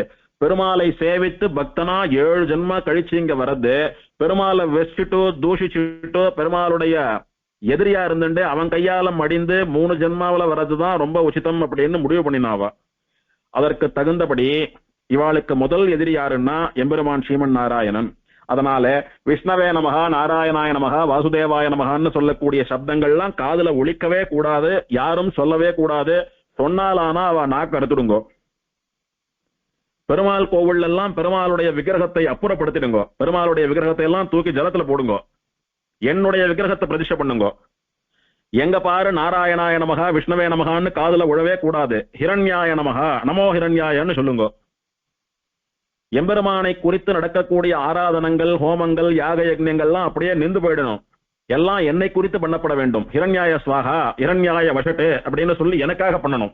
பெருமாளை சேவித்து பக்தனா 7 ஜென்மா கழிச்சு இங்க வர்றது, பெருமாளை வெச்சிட்டு தூஷிச்சுட்டு பெருமாளுடைய எதிரியா இருந்துட்டு அவன் கையால மடிந்து 3 ஜென்மாவில வர்றதுதான் ரொம்ப உச்சிதம் அப்படின்னு முடிவு பண்ணினாவா. அதற்கு தகுந்தபடி இவாளுக்கு முதல் எதிரி யாருன்னா எம்பெருமான் ஸ்ரீமன் நாராயணன். அதனால விஷ்ணவே நமகா நாராயணாய நமகா வாசுதேவாய நமகான்னு சொல்லக்கூடிய சப்தங்கள்லாம் காதுல ஒலிக்கவே கூடாது, யாரும் சொல்லவே கூடாது. சொன்னாலானா அவ நாக்கு அறுத்துடுங்கோ. பெருமாள் கோவில் எல்லாம் பெருமாளுடைய விக்கிரகத்தை அப்புறப்படுத்திடுங்கோ. பெருமாளுடைய விக்கிரகத்தை எல்லாம் தூக்கி ஜலத்துல போடுங்கோ. என்னுடைய விக்கிரகத்தை பிரதிஷ்டை பண்ணுங்கோ. எங்க பாரு நாராயணாய நமகா விஷ்ணவே நமகான்னு காதுல உழவே கூடாது. ஹிரண்யாய நமகா நமோ ஹிரண்யாயன்னு சொல்லுங்கோ. எம்பெருமானை குறித்து நடக்கக்கூடிய ஆராதனங்கள் ஹோமங்கள் யாக யஜ்ஞங்கள்லாம் அப்படியே நின்று போயிடணும். எல்லாம் என்னை குறித்து பண்ணப்பட வேண்டும். ஹிரண்யாய ஸ்வாகா ஹிரண்யாய வஷட்டு அப்படின்னு சொல்லி எனக்காக பண்ணணும்.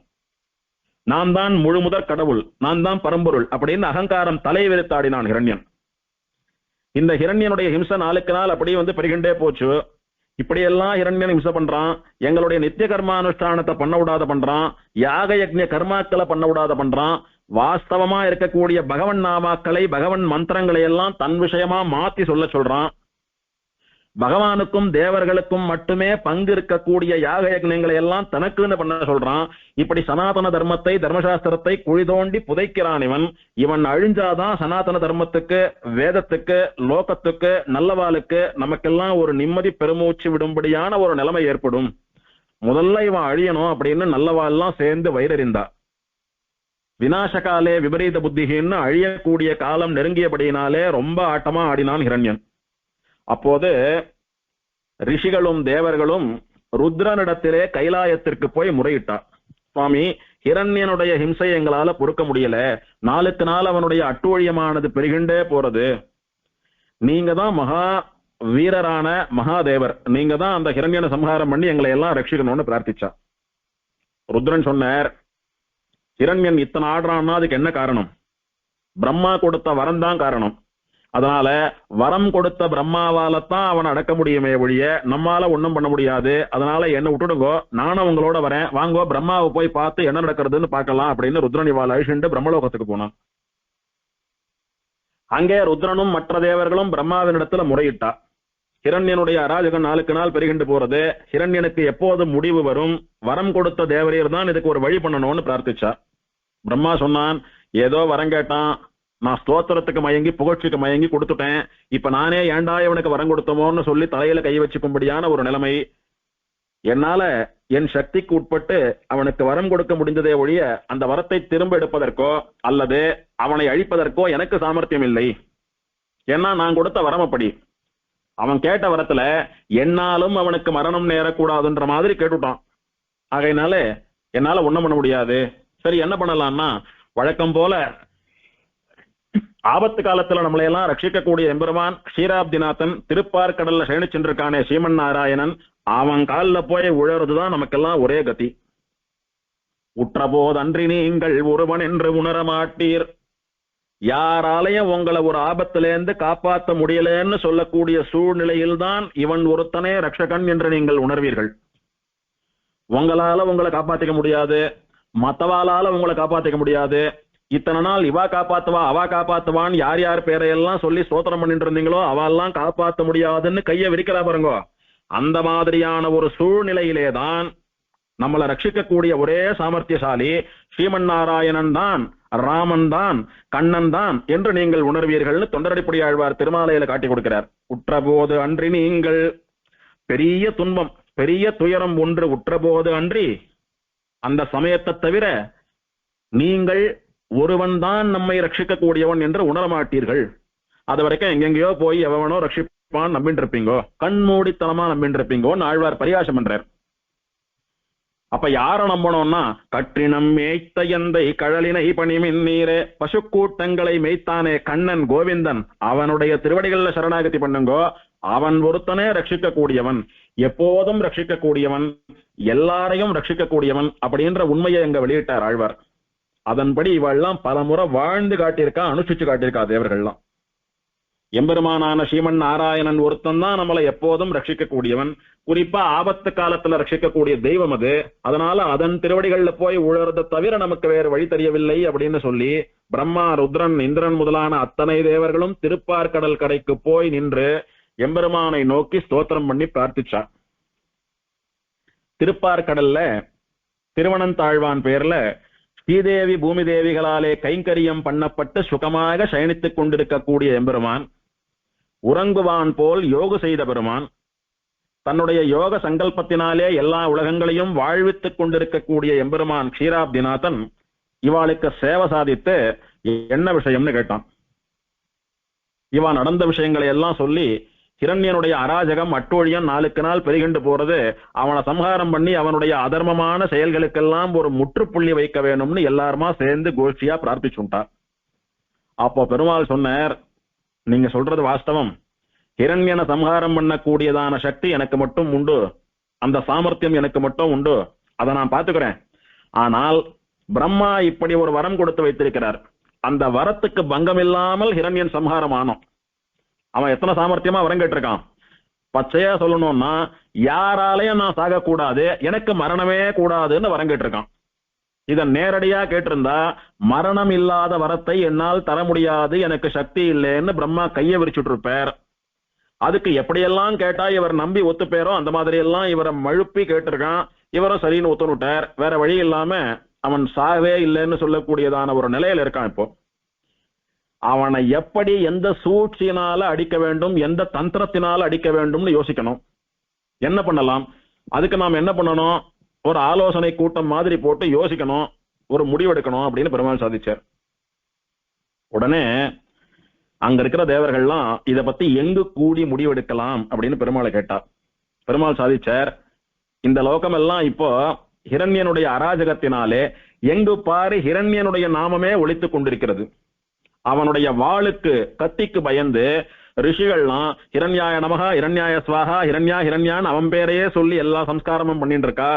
நான் தான் முழு முதற் கடவுள், நான் தான் பரம்பொருள் அப்படின்னு அகங்காரம் தலை வெறுத்தாடினான் ஹிரண்யன். இந்த ஹிரண்யனுடைய ஹிம்சை நாளுக்கு நாள் அப்படியே வந்து பெருகின்றே போச்சு. இப்படியெல்லாம் ஹிரண்யன் ஹிம்சை பண்றான். எங்களுடைய நித்திய கர்மானுஷ்டானத்தை பண்ண விடாத பண்றான். யாக யஜ்ஞ கர்மாக்களை பண்ண விடாத பண்றான். வாஸ்தவமா இருக்கக்கூடிய பகவன் நாமாக்களை பகவன் மந்திரங்களை எல்லாம் தன் விஷயமா மாத்தி சொல்றான். பகவானுக்கும் தேவர்களுக்கும் மட்டுமே பங்கு இருக்கக்கூடிய யாக யஜ்ஞங்களை எல்லாம் தனக்குன்னு பண்ண சொல்றான். இப்படி சனாதன தர்மத்தை தர்மசாஸ்திரத்தை குழி தோண்டி புதைக்கிறான் இவன். இவன் அழிஞ்சாதான் சனாதன தர்மத்துக்கு வேதத்துக்கு லோகத்துக்கு நல்லவாளுக்கு நமக்கெல்லாம் ஒரு நிம்மதி பெருமூச்சு விடும்படியான ஒரு நிலைமை ஏற்படும். முதல்ல இவன் அழியணும் அப்படின்னு நல்லவாள்லாம் சேர்ந்து வயிறறிந்தா. விநாசகாலே விபரீத புத்திகின்னு அழியக்கூடிய காலம் நெருங்கியபடியினாலே ரொம்ப ஆட்டமா ஆடினான் ஹிரண்யன். அப்போது ரிஷிகளும் தேவர்களும் ருத்ரனிடத்திலே கைலாயத்திற்கு போய் முறையிட்டார். சுவாமி, ஹிரண்யனுடைய ஹிம்சை எங்களால பொறுக்க முடியல, நாளுக்கு நாள் அவனுடைய அட்டூழியமானது பெருகின்றே போறது. நீங்க தான் மகா வீரரான மகாதேவர், நீங்க தான் அந்த ஹிரண்யனை சம்ஹாரம் பண்ணி எங்களை எல்லாம் ரட்சிக்கணும்னு பிரார்த்திச்சா. ருத்ரன் சொன்னார், ஹிரண்யன் இத்தனை ஆடுறான்னா அதுக்கு என்ன காரணம்? பிரம்மா கொடுத்த வரம் தான் காரணம். அதனால வரம் கொடுத்த பிரம்மாவாலத்தான் அவன் அடக்க முடியுமே ஒழிய நம்மால ஒண்ணும் பண்ண முடியாது. அதனால என்ன விட்டுடுங்கோ, நானும் உங்களோட வரேன், வாங்கோ பிரம்மாவை போய் பார்த்து என்ன நடக்கிறதுன்னு பார்க்கலாம் அப்படின்னு ருத்ரன் இவாள் அழிச்சுட்டு பிரம்மலோகத்துக்கு போனான். அங்கே ருத்ரனும் மற்ற தேவர்களும் பிரம்மாவினிடத்துல முறையிட்டா. ஹிரண்யனுடைய அராஜகம் நாளுக்கு நாள் பெருகிண்டு போறது, ஹிரண்யனுக்கு எப்போது முடிவு வரும், வரம் கொடுத்த தேவரீர் தான் இதுக்கு ஒரு வழி பண்ணணும்னு பிரார்த்திச்சா. பிரம்மா சொன்னான், ஏதோ வரம் கேட்டான், நான் ஸ்தோத்திரத்துக்கு மயங்கி புகழ்ச்சிக்கு மயங்கி கொடுத்துட்டேன். இப்ப நானே ஏண்டா இவனுக்கு வரம் கொடுத்தோமோன்னு சொல்லி தலையில கை வச்சுக்கும்படியான ஒரு நிலைமை. என்னால என் சக்திக்கு உட்பட்டு அவனுக்கு வரம் கொடுக்க முடிந்ததே ஒழிய அந்த வரத்தை திரும்ப எடுப்பதற்கோ அல்லது அவனை அழிப்பதற்கோ எனக்கு சாமர்த்தியம் இல்லை. ஏன்னா நான் கொடுத்த வரம் அப்படி. அவன் கேட்ட வரத்துல என்னாலும் அவனுக்கு மரணம் நேரக்கூடாதுன்ற மாதிரி கேட்டுட்டான். ஆகையினால என்னால ஒண்ணும் பண்ண முடியாது. சரி, என்ன பண்ணலாம்னா, வழக்கம் போல ஆபத்து காலத்துல நம்மளை எல்லாம் ரட்சிக்கக்கூடிய எம்பெருமான் க்ஷீராப்திநாதன் திருப்பார்கடல்ல சயனிச்சென்றிருக்கானே ஸ்ரீமன் நாராயணன், அவன் காலில் போய் உழறதுதான் நமக்கெல்லாம் ஒரே கதி. உற்றபோதன்றி நீங்கள் ஒருவன் என்று உணர மாட்டீர். யாராலையும் உங்களை ஒரு ஆபத்திலேருந்து காப்பாற்ற முடியலன்னு சொல்லக்கூடிய சூழ்நிலையில்தான் இவன் ஒருத்தனே ரட்சகன் என்று நீங்கள் உணர்வீர்கள். உங்களால உங்களை காப்பாத்திக்க முடியாது, மத்தவாளால உங்களை காப்பாத்திக்க முடியாது. இத்தனை நாள் இவா காப்பாத்துவா அவா காப்பாத்துவான்னு யார் யார் பேரையெல்லாம் சொல்லி ஸ்தோத்திரம் பண்ணிட்டு இருந்தீங்களோ அவெல்லாம் காப்பாற்ற முடியாதுன்னு கையை விரிக்கிறா பாருங்க. அந்த மாதிரியான ஒரு சூழ்நிலையிலேதான் நம்மளை ரட்சிக்கக்கூடிய ஒரே சாமர்த்தியசாலி ஸ்ரீமன் நாராயணன் தான், ராமன் தான், கண்ணன் தான் என்று நீங்கள் உணர்வீர்கள்னு தொண்டரடிப்படி ஆழ்வார் திருமாலையில காட்டி கொடுக்கிறார். உற்றபோது அன்றி நீங்கள், பெரிய துன்பம் பெரிய துயரம் ஒன்று உற்றபோது அன்றி, அந்த சமயத்தை தவிர நீங்கள் ஒருவன் தான் நம்மை ரட்சிக்கக்கூடியவன் என்று உணரமாட்டீர்கள். அது வரைக்கும் எங்கெங்கயோ போய் எவனோ ரட்சிப்பான் நம்பிட்டு இருப்பீங்கோ, கண்மூடித்தனமா நம்பிட்டு இருப்பீங்கோன்னு ஆழ்வார் பரிகாசம் பண்றார். அப்ப யார நம்பணும்னா, கற்றினம் மேய்த்த எந்தை கழலினை பணிமின் நீரே, பசுக்கூட்டங்களை மேய்த்தானே கண்ணன் கோவிந்தன், அவனுடைய திருவடிகள்ல சரணாகதி பண்ணுங்கோ. அவன் ஒருத்தனே ரட்சிக்க கூடியவன், எப்போதும் ரட்சிக்க கூடியவன், எல்லாரையும் ரட்சிக்க கூடியவன் அப்படின்ற உண்மையை எங்க வெளியிட்டார் ஆழ்வார். அதன்படி இவெல்லாம் பல முறை வாழ்ந்து காட்டியிருக்கா, அனுஷ்டிச்சு காட்டியிருக்கா தேவர்கள்லாம். எம்பெருமானான ஸ்ரீமன் நாராயணன் ஒருத்தன் தான் நம்மளை எப்போதும் ரட்சிக்க கூடியவன், குறிப்பா ஆபத்து காலத்துல ரட்சிக்கக்கூடிய தெய்வம் அது. அதனால அதன் திருவடிகள்ல போய் உழறதை தவிர நமக்கு வேறு வழி தெரியவில்லை அப்படின்னு சொல்லி பிரம்மா, ருத்ரன், இந்திரன் முதலான அத்தனை தேவர்களும் திருப்பார்கடல் கரைக்கு போய் நின்று எம்பெருமானை நோக்கி ஸ்தோத்திரம் பண்ணி பிரார்த்திச்சார். திருப்பார்கடல்ல திருவனந்தாழ்வான் பேர்ல ஸ்ரீதேவி பூமி தேவிகளாலே கைங்கரியம் பண்ணப்பட்டு சுகமாக சயனித்துக் கொண்டிருக்கக்கூடிய எம்பெருமான், உறங்குவான் போல் யோகு செய்த பெருமான், தன்னுடைய யோக சங்கல்பத்தினாலே எல்லா உலகங்களையும் வாழ்வித்துக் கொண்டிருக்கக்கூடிய எம்பெருமான் க்ஷீராப்திநாதன் இவாளுக்கு சேவை சாதித்து என்ன விஷயம்னு கேட்டான். இவன் நடந்த விஷயங்களை எல்லாம் சொல்லி, ஹிரண்யனுடைய அராஜகம் அட்டோழியம் நாளுக்கு நாள் பெருகிண்டு போறது, அவனை சம்ஹாரம் பண்ணி அவனுடைய அதர்மமான செயல்களுக்கெல்லாம் ஒரு முற்றுப்புள்ளி வைக்க வேணும்னு எல்லாருமா சேர்ந்து கோஷ்டியா பிரார்த்திச்சுட்டார். அப்போ பெருமாள் சொன்னார், நீங்க சொல்றது வாஸ்தவம், ஹிரண்யனை சம்ஹாரம் பண்ணக்கூடியதான சக்தி எனக்கு மட்டும் உண்டு, அந்த சாமர்த்தியம் எனக்கு மட்டும் உண்டு, அதை நான் பாத்துக்கிறேன். ஆனால் பிரம்மா இப்படி ஒரு வரம் கொடுத்து வைத்திருக்கிறார், அந்த வரத்துக்கு பங்கம் இல்லாமல் ஹிரண்யன் சம்ஹாரம் ஆனோம். அவன் எத்தனை சாமர்த்தியமா வரம் கேட்டிருக்கான். பச்சையா சொல்லணும்னா, யாராலையும் நான் சாகக்கூடாது, எனக்கு மரணமே கூடாதுன்னு வரம் கேட்டிருக்கான். இத நேரடியா கேட்டிருந்தா, மரணம் இல்லாத வரத்தை என்னால் தர முடியாது, எனக்கு சக்தி இல்லைன்னு பிரம்மா கையை விரிச்சுட்டு இருப்பார். அதுக்கு எப்படியெல்லாம் கேட்டா இவர் நம்பி ஒத்துப்பேரோ அந்த மாதிரி எல்லாம் இவரை மழுப்பி கேட்டிருக்கான். இவரும் சரின்னு ஒத்துனுட்டார். வேற வழி இல்லாம அவன் சாகவே இல்லைன்னு சொல்லக்கூடியதான ஒரு நிலையில இருக்கான். இப்போ அவனை எப்படி எந்த சூழ்ச்சியினால அடிக்க வேண்டும், எந்த தந்திரத்தினால அடிக்க வேண்டும்னு யோசிக்கணும். என்ன பண்ணலாம், அதுக்கு நாம் என்ன பண்ணணும், ஒரு ஆலோசனை கூட்டம் மாதிரி போட்டு யோசிக்கணும், ஒரு முடிவெடுக்கணும் அப்படின்னு பெருமாள் சாதிச்சார். உடனே அங்க இருக்கிற தேவர்கள்லாம் இத பத்தி எங்கு கூடி முடிவெடுக்கலாம் அப்படின்னு பெருமாளை கேட்டார். பெருமாள் சாதிச்சார், இந்த லோகம் எல்லாம் இப்போ ஹிரண்யனுடைய அராஜகத்தினாலே எங்கு பாரு ஹிரண்யனுடைய நாமமே ஒலித்துக் கொண்டிருக்கிறது. அவனுடைய வாளுக்கு கத்திக்கு பயந்து ரிஷிகள்லாம் ஹிரண்யாய நமகா, ஹிரண்யாய ஸ்வாகா, ஹிரண்யா ஹிரண்யான் அவன் பேரையே சொல்லி எல்லா சம்ஸ்காரமும் பண்ணிட்டு இருக்கா.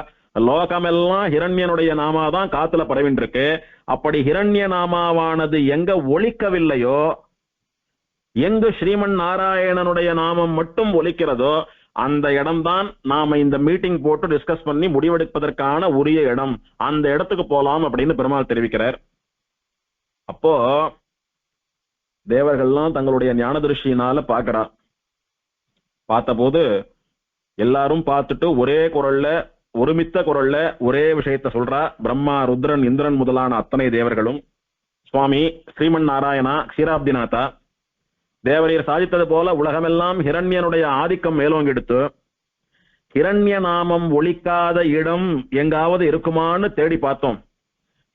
லோகமெல்லாம் ஹிரண்யனுடைய நாமாதான் காத்துல பரவின்னு இருக்கு. அப்படி ஹிரண்ய நாமாவானது எங்க ஒலிக்கவில்லையோ, எங்கு ஸ்ரீமன் நாராயணனுடைய நாமம் மட்டும் ஒலிக்கிறதோ அந்த இடம்தான் நாம இந்த மீட்டிங் போட்டு டிஸ்கஸ் பண்ணி முடிவெடுப்பதற்கான உரிய இடம், அந்த இடத்துக்கு போலாம் அப்படின்னு பெருமாள் தெரிவிக்கிறார். அப்போ தேவர்கள்லாம் தங்களுடைய ஞான திருஷ்டியினால பாக்குறா. பார்த்த போது எல்லாரும் பார்த்துட்டு ஒரே குரல்ல, ஒருமித்த குரல்ல ஒரே விஷயத்த சொல்றா. பிரம்மா, ருத்ரன், இந்திரன் முதலான அத்தனை தேவர்களும், சுவாமி ஸ்ரீமன் நாராயணா, க்ஷீராப்திநாதா, தேவரீர் சாதித்தது போல உலகமெல்லாம் ஹிரண்யனுடைய ஆதிக்கம் மேலோங்கெடுத்து ஹிரண்ய நாமம் ஒலிக்காத இடம் எங்காவது இருக்குமான்னு தேடி பார்த்தோம்.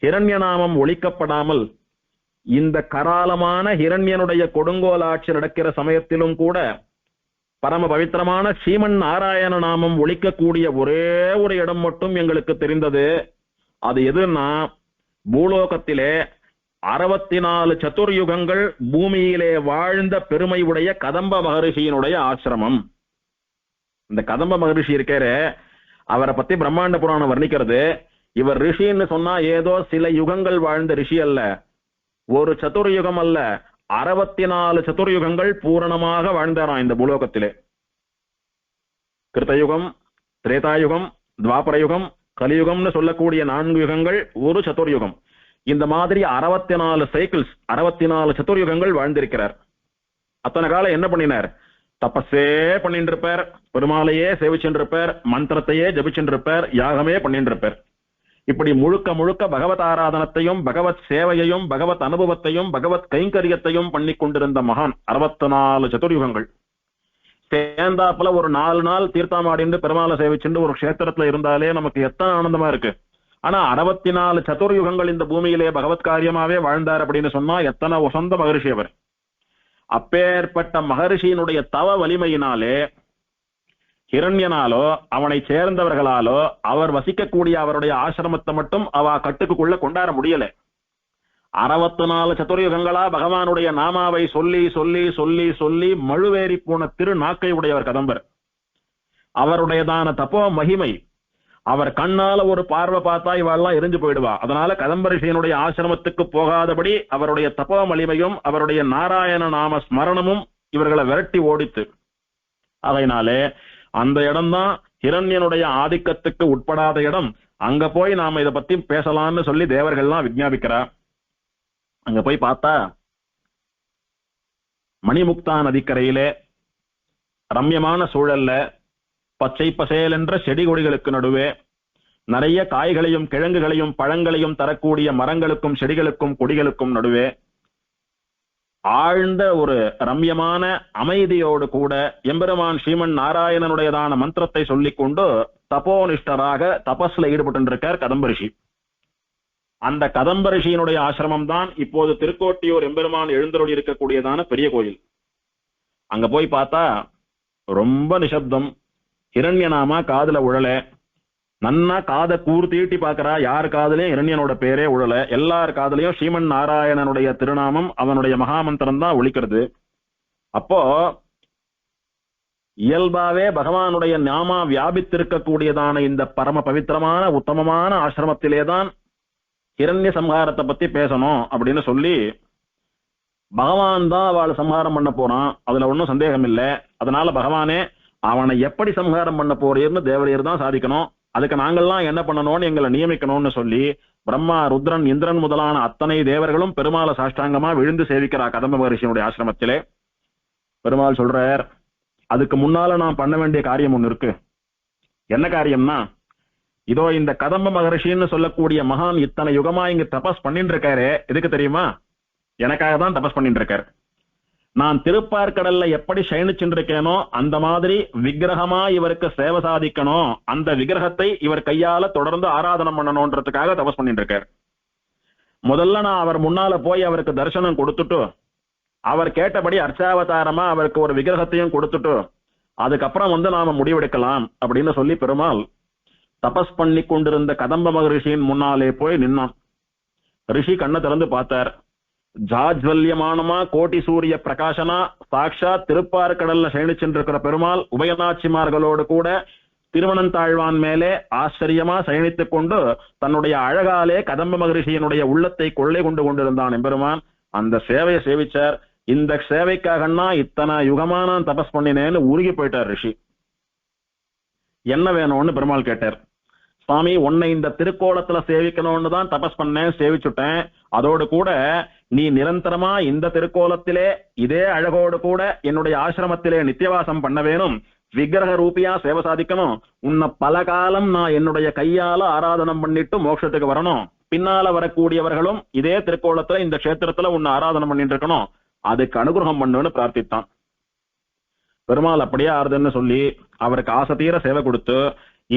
ஹிரண்ய நாமம் ஒலிக்கப்படாமல் இந்த கராலமான ஹிரண்யனுடைய கொடுங்கோல் ஆட்சி நடக்கிற சமயத்திலும் கூட பரம பவித்திரமான ஸ்ரீமன் நாராயண நாமம் ஒலிக்கக்கூடிய ஒரே ஒரு இடம் மட்டும் எங்களுக்கு தெரிந்தது. அது எதுன்னா, பூலோகத்திலே 64 சதுர்யுகங்கள் பூமியிலே வாழ்ந்த பெருமை உடைய கதம்ப மகரிஷியினுடைய ஆசிரமம். இந்த கதம்ப மகரிஷி இருக்காரு, அவரை பத்தி பிரம்மாண்ட புராணம் வர்ணிக்கிறது. இவர் ரிஷின்னு சொன்னா ஏதோ சில யுகங்கள் வாழ்ந்த ரிஷி அல்ல, ஒரு சதுர்யுகம் அல்ல, 64 சதுர்யுகங்கள் பூரணமாக வாழ்ந்தாராம் இந்த பூலோகத்திலே. கிருத்தயுகம், திரேதாயுகம், துவாபரயுகம், கலியுகம்னு சொல்லக்கூடிய 4 யுகங்கள் ஒரு சதுர்யுகம். இந்த மாதிரி 64 சைக்கிள்ஸ், 64 சதுர்யுகங்கள் வாழ்ந்திருக்கிறார். அத்தனை காலம் என்ன பண்ணினார்? தபஸே பண்ணிட்டு இருப்பார், பெருமாளையே சேவிச்சுட்டு இருப்பார், மந்திரத்தையே ஜபிச்சுட்டு இருப்பார், யாகமே பண்ணிட்டு இருப்பார். இப்படி முழுக்க முழுக்க பகவத் ஆராதனத்தையும் பகவத் சேவையையும் பகவத் அனுபவத்தையும் பகவத் கைங்கரியத்தையும் பண்ணி கொண்டிருந்த மகான். 64 சதுர்யுகங்கள் சேர்ந்தாப்புல ஒரு 4 நாள் தீர்த்தமாடிந்து பெருமாளை சேவிச்சுட்டு ஒரு கஷேத்திரத்துல இருந்தாலே நமக்கு எத்தனை ஆனந்தமா இருக்கு. ஆனா 64 சதுர்யுகங்கள் இந்த பூமியிலே பகவத் காரியமாவே வாழ்ந்தார் அப்படின்னு சொன்னா எத்தனை உசந்த மகரிஷி அவர். அப்பேற்பட்ட மகரிஷியினுடைய தவ வலிமையினாலே ஹிரண்யனாலோ அவனை சேர்ந்தவர்களாலோ அவர் வசிக்கக்கூடிய அவருடைய ஆசிரமத்தை மட்டும் அவ கட்டுக்குள்ள கொண்டாட முடியல. 64 சதுர்யுகங்களா பகவானுடைய நாமாவை சொல்லி சொல்லி சொல்லி சொல்லி மழுவேறி போன திரு நாக்கை உடையவர் கதம்பர். அவருடையதான தப்போ மகிமை, அவர் கண்ணால ஒரு பார்வை பார்த்தா இவாள்லாம் எரிஞ்சு போயிடுவா. அதனால கதம்பரிஷியனுடைய ஆசிரமத்துக்கு போகாதபடி அவருடைய தப்போ மலிமையும் அவருடைய நாராயண நாம ஸ்மரணமும் இவர்களை விரட்டி ஓடித்து. அதனாலே அந்த இடம்தான் ஹிரண்யனுடைய ஆதிக்கத்துக்கு உட்படாத இடம். அங்க போய் நாம இதை பத்தி பேசலாம்னு சொல்லி தேவர்கள்லாம் விஞ்ஞாபிக்கிறா. அங்க போய் பார்த்தா மணிமுக்தா நதிக்கரையிலே ரம்யமான சூழல்ல பச்சை பசேல் என்ற செடி கொடிகளுக்கு நடுவே நிறைய காய்களையும் கிழங்குகளையும் பழங்களையும் தரக்கூடிய மரங்களுக்கும் செடிகளுக்கும் கொடிகளுக்கும் நடுவே ஆழ்ந்த ஒரு ரம்யமான அமைதியோடு கூட எம்பெருமான் ஸ்ரீமன் நாராயணனுடையதான மந்திரத்தை சொல்லிக் கொண்டு தபோனிஷ்டராக தபஸ்ல ஈடுபட்டு இருக்கார் கதம்பரிஷி. அந்த கதம்பரிஷியினுடைய ஆசிரமம் தான் இப்போது திருக்கோட்டியூர் எம்பெருமான் எழுந்தருளி இருக்கக்கூடியதான பெரிய கோயில். அங்க போய் பார்த்தா ரொம்ப நிசப்தம். ஹிரண்யநாமா காதுல உழல, நன்னா காதை கூர்த்தீட்டி பாக்குறா, யார் காதலையும் இரண்யனோட பேரே உழல, எல்லார் காதலையும் ஸ்ரீமன் நாராயணனுடைய திருநாமம் அவனுடைய மகாமந்திரம் தான் ஒலிக்கிறது. அப்போ இயல்பாவே பகவானுடைய நாமா வியாபித்திருக்கக்கூடியதான இந்த பரம பவித்திரமான உத்தமமான ஆசிரமத்திலேதான் ஹிரண்ய சம்ஹாரத்தை பத்தி பேசணும் அப்படின்னு சொல்லி பகவான் தான் அவளை சம்ஹாரம் பண்ண போறான், அதுல ஒன்னும் சந்தேகம் இல்லை. அதனால பகவானே அவனை எப்படி சம்ஹாரம் பண்ண போறீர்னு தேவரீர் தான் சாதிக்கணும், அதுக்கு நாங்கள்லாம் என்ன பண்ணணும்னு எங்களை நியமிக்கணும்னு சொல்லி பிரம்மா, ருத்ரன், இந்திரன் முதலான அத்தனை தேவர்களும் பெருமாளை சாஷ்டாங்கமா விழுந்து சேவிக்கிறா கதம்ப மகரிஷியினுடைய ஆசிரமத்திலே. பெருமாள் சொல்றார், அதுக்கு முன்னால நான் பண்ண வேண்டிய காரியம் ஒண்ணு இருக்கு. என்ன காரியம்னா, இதோ இந்த கதம்ப மகரிஷின்னு சொல்லக்கூடிய மகான் இத்தனை யுகமா இங்க தபஸ் பண்ணிட்டு இருக்காரு. எதுக்கு தெரியுமா? எனக்காக தான் தபஸ் பண்ணிட்டு இருக்காரு. நான் திருப்பார்கடல்ல எப்படி சயனிச்சுருக்கேனோ அந்த மாதிரி விக்கிரகமா இவருக்கு சேவை சாதிக்கணும், அந்த விக்கிரகத்தை இவர் கையால தொடர்ந்து ஆராதனை பண்ணணும்ன்றதுக்காக தபஸ் பண்ணிட்டு இருக்காரு. முதல்ல நான் அவர் முன்னால போய் அவருக்கு தரிசனம் கொடுத்துட்டு அவர் கேட்டபடி அர்ச்சாவதாரமா அவருக்கு ஒரு விக்கிரகத்தையும் கொடுத்துட்டு அதுக்கப்புறம் நாம முடிவெடுக்கலாம் அப்படின்னு சொல்லி பெருமாள் தபஸ் பண்ணி கொண்டிருந்த கதம்ப மகரிஷியின் முன்னாலே போய் நின்னான். ரிஷி கண்ணை திறந்து பார்த்தார். ஜாஜ்வல்யமானமா கோட்டி சூரிய பிரகாசனா சாட்சா திருப்பார்கடல்ல சயனிச்சென்றிருக்கிற பெருமாள் உபயநாச்சிமார்களோடு கூட திருவனந்தாழ்வான் மேலே ஆச்சரியமா சயனித்துக் கொண்டு தன்னுடைய அழகாலே கதம்ப மகரிஷியினுடைய உள்ளத்தை கொள்ளை கொண்டு கொண்டிருந்தான் எம்பெருமான். அந்த சேவையை சேவிச்சார். இந்த சேவைக்காகனா இத்தனை யுகமா நான் தபஸ் பண்ணினேன்னு உருகி போயிட்டார் ரிஷி. என்ன வேணும்னு பெருமாள் கேட்டார். சுவாமி, உன்னை இந்த திருக்கோலத்துல சேவிக்கணும்னு தான் தபஸ் பண்ணேன், சேவிச்சுட்டேன். அதோடு கூட நீ நிரந்தரமா இந்த திருக்கோலத்திலே இதே அழகோடு கூட என்னுடைய ஆசிரமத்திலே நித்தியவாசம் பண்ண வேணும், விக்கிரக ரூபியா சேவை சாதிக்கணும். உன்னை பல காலம் நான் என்னுடைய கையால ஆராதனம் பண்ணிட்டு மோட்சத்துக்கு வரணும். பின்னால வரக்கூடியவர்களும் இதே திருக்கோலத்துல இந்த கஷேத்திரத்துல உன்னை ஆராதனை பண்ணிட்டு இருக்கணும். அதுக்கு அனுகிரகம் பண்ணுன்னு பிரார்த்தித்தான். பெருமாள் அப்படியே ஆறுதுன்னு சொல்லி அவருக்கு ஆசை தீர சேவை கொடுத்து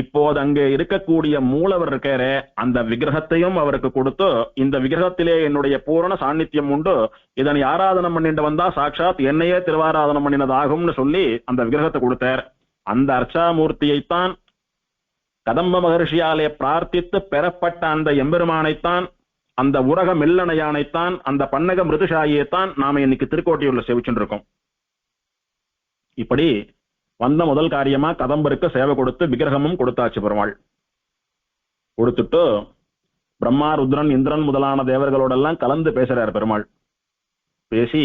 இப்போது அங்கே இருக்கக்கூடிய மூலவர் இருக்காரே அந்த விக்கிரகத்தையும் அவருக்கு கொடுத்து, இந்த விக்கிரகத்திலே என்னுடைய பூரண சாநித்தியம் உண்டு, இதனை ஆராதனம் பண்ணிட்டு வந்தா சாட்சாத் என்னையே திருவாராதனம் பண்ணினதாகும்னு சொல்லி அந்த விக்கிரகத்தை கொடுத்தார். அந்த அர்ச்சாமூர்த்தியைத்தான் கதம்ப மகர்ஷியாலே பிரார்த்தித்து பெறப்பட்ட அந்த எம்பெருமானைத்தான், அந்த உரக மெல்லணையானைத்தான், அந்த பன்னக மிருதுஷாயியைத்தான் நாம இன்னைக்கு திருக்கோட்டியூர்ல சேவிச்சுட்டு இருக்கோம். இப்படி வந்த முதல் காரியமா கதம்பருக்கு சேவை கொடுத்து விக்கிரகமும் கொடுத்தாச்சு பெருமாள். கொடுத்துட்டு பிரம்மா ருத்ரன் இந்திரன் முதலான தேவர்களோடெல்லாம் கலந்து பேசுறார் பெருமாள். பேசி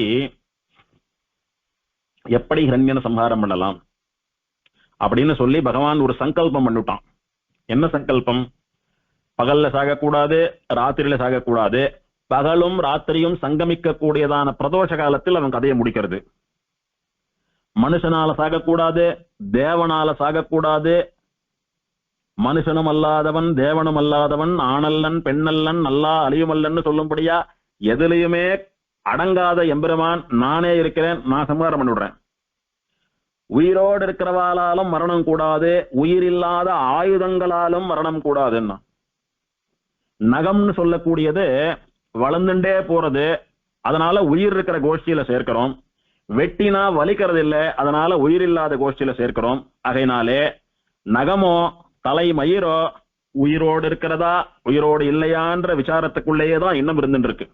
எப்படி ஹிரண்யனை சம்ஹாரம் பண்ணலாம் அப்படின்னு சொல்லி பகவான் ஒரு சங்கல்பம் பண்ணிட்டான். என்ன சங்கல்பம்? பகல்ல சாகக்கூடாது, ராத்திரியில சாகக்கூடாது, பகலும் ராத்திரியும் சங்கமிக்க கூடியதான பிரதோஷ காலத்தில் அவன் கதையை முடிக்கிறது. மனுஷனால சாகக்கூடாது, தேவனால சாகக்கூடாது, மனுஷனும் அல்லாதவன் தேவனும் அல்லாதவன் ஆணல்லன் பெண்ணல்லன் நல்லா அழியுமல்லன்னு சொல்லும்படியா எதுலையுமே அடங்காத எம்பெருமான் நானே இருக்கிறேன், நான் சம்ஹாரம் பண்ணிவிடுறேன். உயிரோடு இருக்கிறவாளாலும் மரணம் கூடாது, உயிரில்லாத ஆயுதங்களாலும் மரணம் கூடாதுன்னா. நகம்னு சொல்லக்கூடியது வளர்ந்துட்டே போறது, அதனால உயிர் இருக்கிற கோஷ்டியில சேர்க்கிறோம். வெட்டினா வலிக்கிறது இல்லை, அதனால உயிரில்லாத கோஷ்டியில சேர்க்கிறோம். ஆகையினாலே நகமோ தலை மயிரோ உயிரோடு இருக்கிறதா உயிரோடு இல்லையான்ற விசாரத்துக்குள்ளேயே தான் இன்னும் இருந்துட்டு இருக்கு.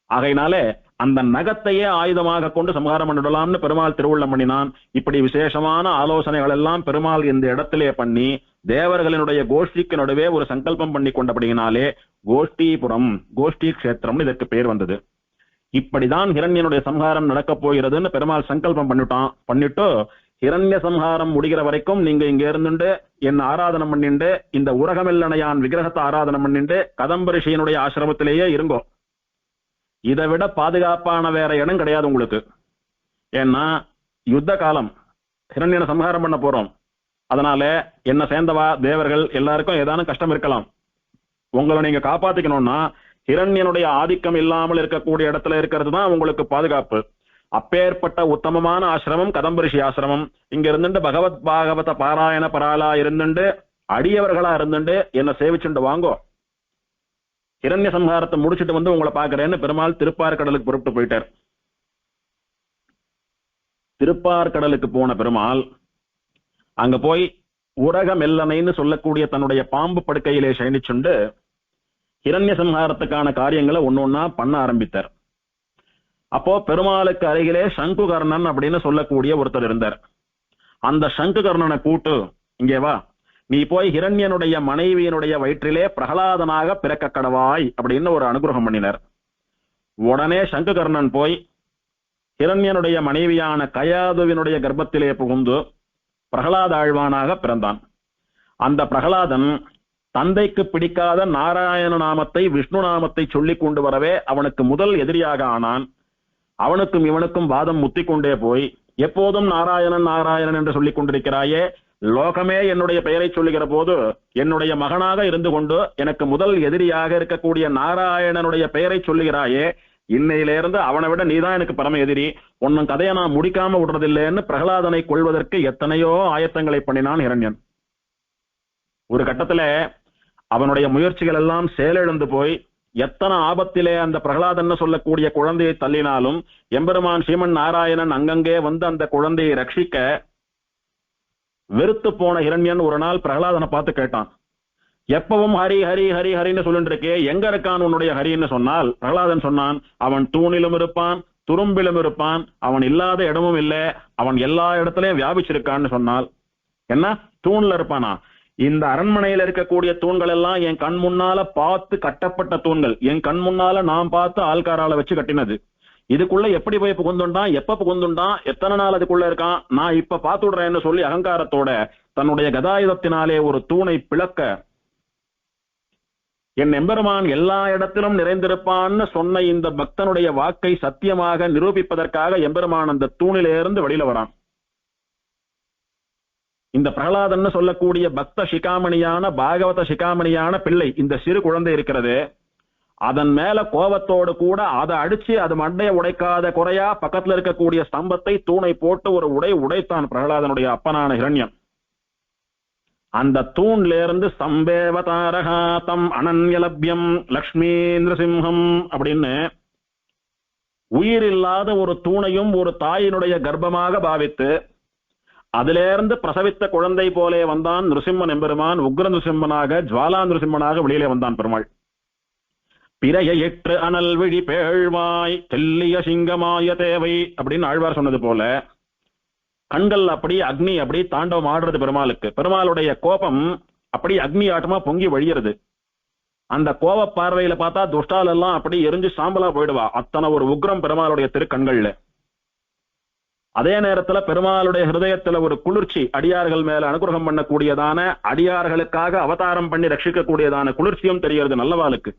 ஆகையினாலே அந்த நகத்தையே ஆயுதமாக கொண்டு சம்ஹாரம் பண்ணிடலாம்னு பெருமாள் திருவுள்ளம் பண்ணினான். இப்படி விசேஷமான ஆலோசனைகள் எல்லாம் பெருமாள் இந்த இடத்திலே பண்ணி தேவர்களினுடைய கோஷ்டிக்கு நடுவே ஒரு சங்கல்பம் பண்ணி கொண்டபடியினாலே கோஷ்டிபுரம், கோஷ்டி கஷேத்திரம்னு இதற்கு பேர் வந்தது. இப்படிதான் ஹிரண்யனுடைய சம்ஹாரம் நடக்கப் போகிறதுன்னு பெருமாள் சங்கல்பம் பண்ணிட்டு ஹிரண்ய சம்ஹாரம் முடிகிற வரைக்கும் நீங்க இங்க இருந்துட்டு என்ன ஆராதனம் பண்ணிண்டு இந்த உரகமெல்லணையான் விக்கிரகத்தை ஆராதனம் பண்ணிண்டு கதம்ப ரிஷியனுடைய ஆசிரமத்திலேயே இருங்கோ. இதை விட பாதுகாப்பான வேற இடம் கிடையாது உங்களுக்கு. ஏன்னா யுத்த காலம், ஹிரண்யனை சம்ஹாரம் பண்ண போறோம். அதனால என்ன சேர்ந்தவா தேவர்கள் எல்லாருக்கும் ஏதானும் கஷ்டம் இருக்கலாம். உங்களை நீங்க காப்பாத்திக்கணும்னா ஹிரண்யனுடைய ஆதிக்கம் இல்லாமல் இருக்கக்கூடிய இடத்துல இருக்கிறது தான் உங்களுக்கு பாதுகாப்பு. அப்பேற்பட்ட உத்தமமான ஆசிரமம் கதம்ப ரிஷி ஆசிரமம். இங்க இருந்துட்டு பகவத் பாகவத பாராயண பராலா இருந்துட்டு அடியவர்களா இருந்துட்டு என்ன சேவிச்சுட்டு வாங்கோ, ஹிரண்ய சம்ஹாரத்தை முடிச்சுட்டு வந்து உங்களை பாக்குறேன்னு பெருமாள் திருப்பார்கடலுக்கு புறப்பட்டு போயிட்டார். திருப்பார்கடலுக்கு போன பெருமாள் அங்க போய் உரக மெல்லனைன்னு சொல்லக்கூடிய தன்னுடைய பாம்பு படுக்கையிலே சயனிச்சுண்டு ஹிரண்ய சம்ஹாரத்துக்கான காரியங்களை ஒன்னொன்னா பண்ண ஆரம்பித்தார். அப்போ பெருமாளுக்கு அருகிலே சங்குகர்ணன் அப்படின்னு சொல்லக்கூடிய ஒருத்தர் இருந்தார். அந்த சங்குகர்ணனை கூட்டு, இங்கே வா, நீ போய் ஹிரண்யனுடைய மனைவியினுடைய வயிற்றிலே பிரகலாதனாக பிறக்க கடவாய் அப்படின்னு ஒரு அனுகிரகம் பண்ணினார். உடனே சங்குகர்ணன் போய் ஹிரண்யனுடைய மனைவியான கயாதுவினுடைய கர்ப்பத்திலே புகுந்து பிரகலாத ஆழ்வானாக பிறந்தான். அந்த பிரகலாதன் தந்தைக்கு பிடிக்காத நாராயண நாமத்தை விஷ்ணு நாமத்தை சொல்லிக் கொண்டு வரவே அவனுக்கு முதல் எதிரியாக ஆனான். அவனுக்கும் இவனுக்கும் வாதம் முத்தி கொண்டே போய், எப்போதும் நாராயணன் நாராயணன் என்று சொல்லிக் கொண்டிருக்கிறாயே, லோகமே என்னுடைய பெயரை சொல்லுகிற போது என்னுடைய மகனாக இருந்து கொண்டு எனக்கு முதல் எதிரியாக இருக்கக்கூடிய நாராயணனுடைய பெயரை சொல்லுகிறாயே, இன்னையிலிருந்து அவனை விட நீதான் எனக்கு பரம எதிரி, உன்னும் கதையை நான் முடிக்காம விடுறதில்லைன்னு பிரகலாதனை கொள்வதற்கு எத்தனையோ ஆயத்தங்களை பண்ணினான் ஹிரண்யன். ஒரு கட்டத்துல அவனுடைய முயற்சிகள் எல்லாம் செயலிழந்து போய் எத்தனை ஆபத்திலே அந்த பிரகலாதன் சொல்லக்கூடிய குழந்தையை தள்ளினாலும் எம்பெருமான் ஸ்ரீமன் நாராயணன் அங்கங்கே வந்து அந்த குழந்தையை ரட்சிக்க வெறுத்து போன ஹிரண்யன் ஒரு நாள் பிரகலாதனை பார்த்து கேட்டான், எப்பவும் ஹரி ஹரி ஹரி ஹரின்னு சொல்லிட்டு இருக்கே, எங்க இருக்கான் உன்னுடைய ஹரின்னு சொன்னால் பிரகலாதன் சொன்னான், அவன் தூணிலும் இருப்பான் துரும்பிலும் இருப்பான், அவன் இல்லாத இடமும் இல்லை, அவன் எல்லா இடத்துலயும் வியாபிச்சிருக்கான்னு சொன்னால். என்ன தூண்ல இருப்பானா? இந்த அரண்மனையில இருக்கக்கூடிய தூண்கள் எல்லாம் என் கண் முன்னால பார்த்து கட்டப்பட்ட தூண்கள், என் கண் முன்னால நான் பார்த்து ஆள்காரால வச்சு கட்டினது. இதுக்குள்ள எப்படி போய் புகுந்துண்டான், எப்ப புகுந்துண்டான், எத்தனை நாள் அதுக்குள்ள இருக்கான், நான் இப்ப பார்த்து விடுறேன்னு சொல்லி அகங்காரத்தோட தன்னுடைய கதாயுதத்தினாலே ஒரு தூணை பிளக்க, என் எம்பெருமான் எல்லா இடத்திலும் நிறைந்திருப்பான்னு சொன்ன இந்த பக்தனுடைய வாக்கை சத்தியமாக நிரூபிப்பதற்காக எம்பெருமான் அந்த தூணிலிருந்து வெளியில வரான். இந்த பிரகலாதன்னு சொல்லக்கூடிய பக்த சிகாமணியான பாகவத சிகாமணியான பிள்ளை, இந்த சிறு குழந்தை இருக்கிறது, அதன் மேல கோபத்தோடு கூட அதை அடிச்சு அது மண்டையை உடைக்காத குறையா பக்கத்துல இருக்கக்கூடிய ஸ்தம்பத்தை தூணை போட்டு ஒரு உடைத்தான் பிரகலாதனுடைய அப்பனான ஹிரண்யன். அந்த தூண்ல இருந்து சம்பேவதாரகாத்தம் அனன்யலப்யம் லக்ஷ்மீந்திர சிம்ஹம் அப்படின்னு உயிர் இல்லாத ஒரு தூணையும் ஒரு தாயினுடைய கர்ப்பமாக பாவித்து அதிலிருந்து பிரசவித்த குழந்தை போலே வந்தான் நிருசிம்மன் எம்பெருமான். உக்ர நிருசிம்மனாக ஜுவாலா நிருசிம்மனாக வெளியிலே வந்தான் பெருமாள். பிறைய எற்று அனல் விழி பேழ்வாய் தெல்லிய சிங்கமாய தேவை அப்படின்னு ஆழ்வார் சொன்னது போல கண்கள் அப்படி அக்னி அப்படி தாண்டவம் ஆடுறது பெருமாளுக்கு. பெருமாளுடைய கோபம் அப்படி அக்னி ஆட்டமா பொங்கி வழியிறது. அந்த கோப பார்வையில பார்த்தா துஷ்டால் எல்லாம் அப்படி எரிஞ்சு சாம்பலா போயிடுவா. அத்தனை ஒரு உக்ரம் பெருமாளுடைய திருக்கண்கள்ல. அதே நேரத்துல பெருமாளுடைய ஹிருதயத்துல ஒரு குளிர்ச்சி, அடியார்கள் மேல அனுகிரகம் பண்ணக்கூடியதான, அடியார்களுக்காக அவதாரம் பண்ணி ரட்சிக்கக்கூடியதான குளிர்ச்சியும் தெரிகிறது நல்லவாளுக்கு.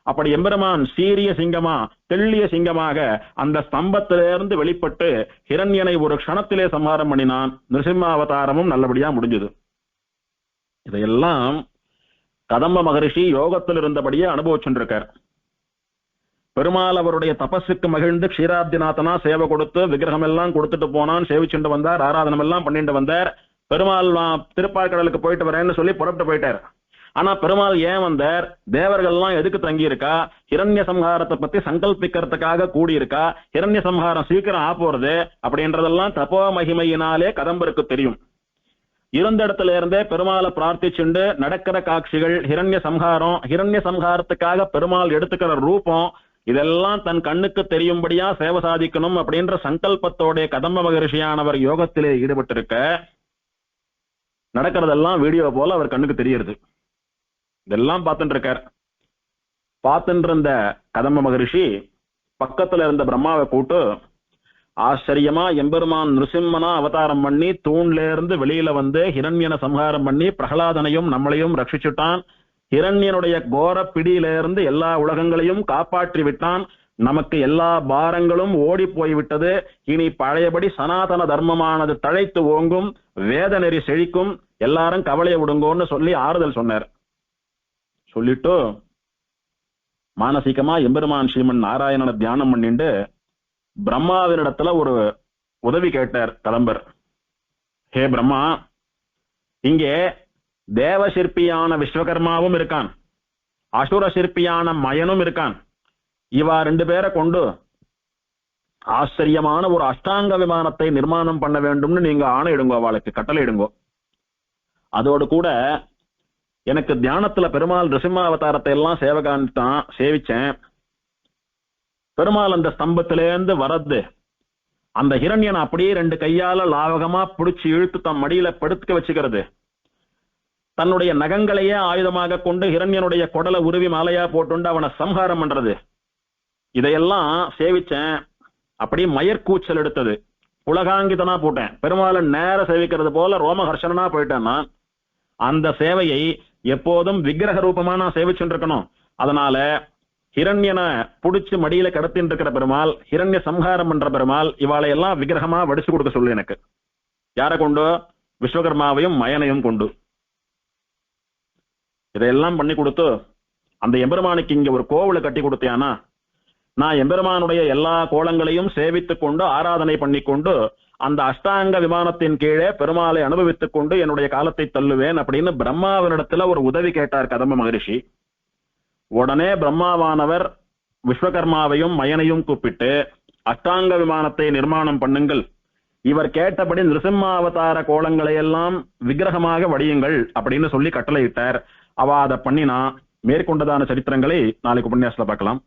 அப்படி எம்பெருமான் சீரிய சிங்கமா தெள்ளிய சிங்கமாக அந்த ஸ்தம்பத்திலிருந்து வெளிப்பட்டு ஹிரண்யனை ஒரு க்ஷணத்திலே சம்ஹாரம் பண்ணினான். நிருசிம்ம அவதாரமும் நல்லபடியா முடிஞ்சது. இதையெல்லாம் கதம்ப மகரிஷி யோகத்தில் இருந்தபடியே அனுபவிச்சுருக்கார். பெருமாள் அவருடைய தபஸுக்கு மகிழ்ந்து க்ஷீராப்திநாதனா சேவை கொடுத்து விக்கிரகம் எல்லாம் கொடுத்துட்டு போனான். சேவிச்சுட்டு வந்தார், ஆராதனம் எல்லாம் பண்ணிட்டு வந்தார். பெருமாள் திருப்பார்கடலுக்கு போயிட்டு வரேன்னு சொல்லி புறப்பட்டு போயிட்டார். ஆனா பெருமாள் ஏன் வந்தார்? தேவர்கள்லாம் எதுக்கு தங்கி இருக்கா? ஹிரண்ய சம்ஹாரத்தை பத்தி சங்கல்பிக்கிறதுக்காக கூடியிருக்கா? ஹிரண்ய சம்ஹாரம் சீக்கிரம் ஆப்போறது அப்படின்றதெல்லாம் தபோ மகிமையினாலே கதம்பருக்கு தெரியும். இருந்த இடத்துல இருந்தே பெருமாளை பிரார்த்திச்சுண்டு நடக்கிற காட்சிகள், ஹிரண்ய சம்ஹாரத்துக்காக பெருமாள் எடுத்துக்கிற ரூபம், இதெல்லாம் தன் கண்ணுக்கு தெரியும்படியா சேவை சாதிக்கணும் அப்படின்ற சங்கல்பத்தோட கதம்ப மகரிஷியானவர் யோகத்திலே ஈடுபட்டிருக்க நடக்கிறதெல்லாம் வீடியோ போல அவர் கண்ணுக்கு தெரியுது. இதெல்லாம் பார்த்துட்டு இருக்கார். பார்த்துட்டு இருந்த கதம்ப மகரிஷி பக்கத்துல இருந்த பிரம்மாவை கூட்டு ஆச்சரியமா எம்பெருமான் நிருசிம்மனா அவதாரம் பண்ணி தூண்ல இருந்து வெளியில வந்து ஹிரண்யனை சம்ஹாரம் பண்ணி பிரகலாதனையும் நம்மளையும் ரட்சிச்சுட்டான். ஹிரண்யனுடைய கோர பிடியில இருந்து எல்லா உலகங்களையும் காப்பாற்றி விட்டான். நமக்கு எல்லா பாரங்களும் ஓடி போய்விட்டது. இனி பழையபடி சனாதன தர்மமானது தழைத்து ஓங்கும், வேத நெறி செழிக்கும், எல்லாரும் கவலையை விடுங்கோன்னு சொல்லி ஆறுதல் சொன்னார். சொல்லிட்டு மானசீகமா எம்பெருமான் ஸ்ரீமன் நாராயணனை தியானம் பண்ணிட்டு பிரம்மாவினிடத்துல ஒரு உதவி கேட்டார் கதம்பர். ஹே பிரம்மா, இங்கே தேவ சிற்பியான விஸ்வகர்மாவும் இருக்கான், அசுர சிற்பியான மயனும் இருக்கான். இவா 2 பேரை கொண்டு ஆச்சரியமான ஒரு அஷ்டாங்க விமானத்தை நிர்மாணம் பண்ண வேண்டும்னு நீங்க ஆணையிடுங்கோ, அவளுக்கு கட்டளை இடுங்கோ. அதோடு கூட எனக்கு தியானத்துல பெருமாள் நிருசிம்ம அவதாரத்தை எல்லாம் சேவிச்சேன். பெருமாள் அந்த ஸ்தம்பத்திலேருந்து வரது அந்த ஹிரண்யனை அப்படியே 2 கையால லாவகமா பிடிச்சு இழுத்து தம் மடியில படுத்துக்க வச்சுக்கிறது, தன்னுடைய நகங்களையே ஆயுதமாக கொண்டு ஹிரண்யனுடைய குடலை உருவி மாலையா போட்டுண்டு அவனை சம்ஹாரம் பண்றது, இதையெல்லாம் சேவிச்சேன். அப்படி மயற்கூச்சல் எடுத்தது. புலகாங்கிதனா போட்டேன். பெருமாளை நேர சேவிக்கிறது போல ரோமஹர்ஷனா போயிட்டேன்னா அந்த சேவையை எப்போதும் விக்கிரக ரூபமா நான் சேவிச்சுட்டு இருக்கணும். அதனால ஹிரண்யனை புடிச்சு மடியில கடத்தின்னு இருக்கிற பெருமாள், ஹிரண்ய சம்ஹாரம் பண்ற பெருமாள், இவாளை எல்லாம் விக்கிரகமா வடிச்சு கொடுக்க சொல்லு எனக்கு. யாரை கொண்டு? விஸ்வகர்மாவையும் மயனையும் கொண்டு. இதையெல்லாம் பண்ணி கொடுத்து அந்த எம்பெருமானுக்கு இங்க ஒரு கோவிலை கட்டி கொடுத்தியானா நான் எம்பெருமானுடைய எல்லா கோலங்களையும் சேவித்துக் கொண்டு ஆராதனை பண்ணி கொண்டு அந்த அஷ்டாங்க விமானத்தின் கீழே பெருமாளை அனுபவித்துக் கொண்டு என்னுடைய காலத்தை தள்ளுவேன் அப்படின்னு பிரம்மாவினிடத்துல ஒரு உதவி கேட்டார் கதம்ப மகரிஷி. உடனே பிரம்மாவானவர் விஸ்வகர்மாவையும் மயனையும் கூப்பிட்டு அஷ்டாங்க விமானத்தை நிர்மாணம் பண்ணுங்கள், இவர் கேட்டபடி நிருசிம்மாவதார கோலங்களை எல்லாம் விக்கிரகமாக வடியுங்கள் அப்படின்னு சொல்லி கட்டளையிட்டார். அவ அதை பண்ணினா. மேற்கொண்டதான சரித்திரங்களை நாளைக்கு உபன்யாசத்துல பார்க்கலாம்.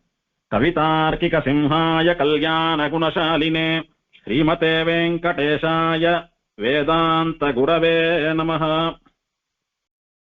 கவிதார்க்கிக சிம்ஹாய கல்யாண குணசாலினே ஸ்ரீமதே வெங்கடேஷாய வேதாந்த குரவே நமஹ.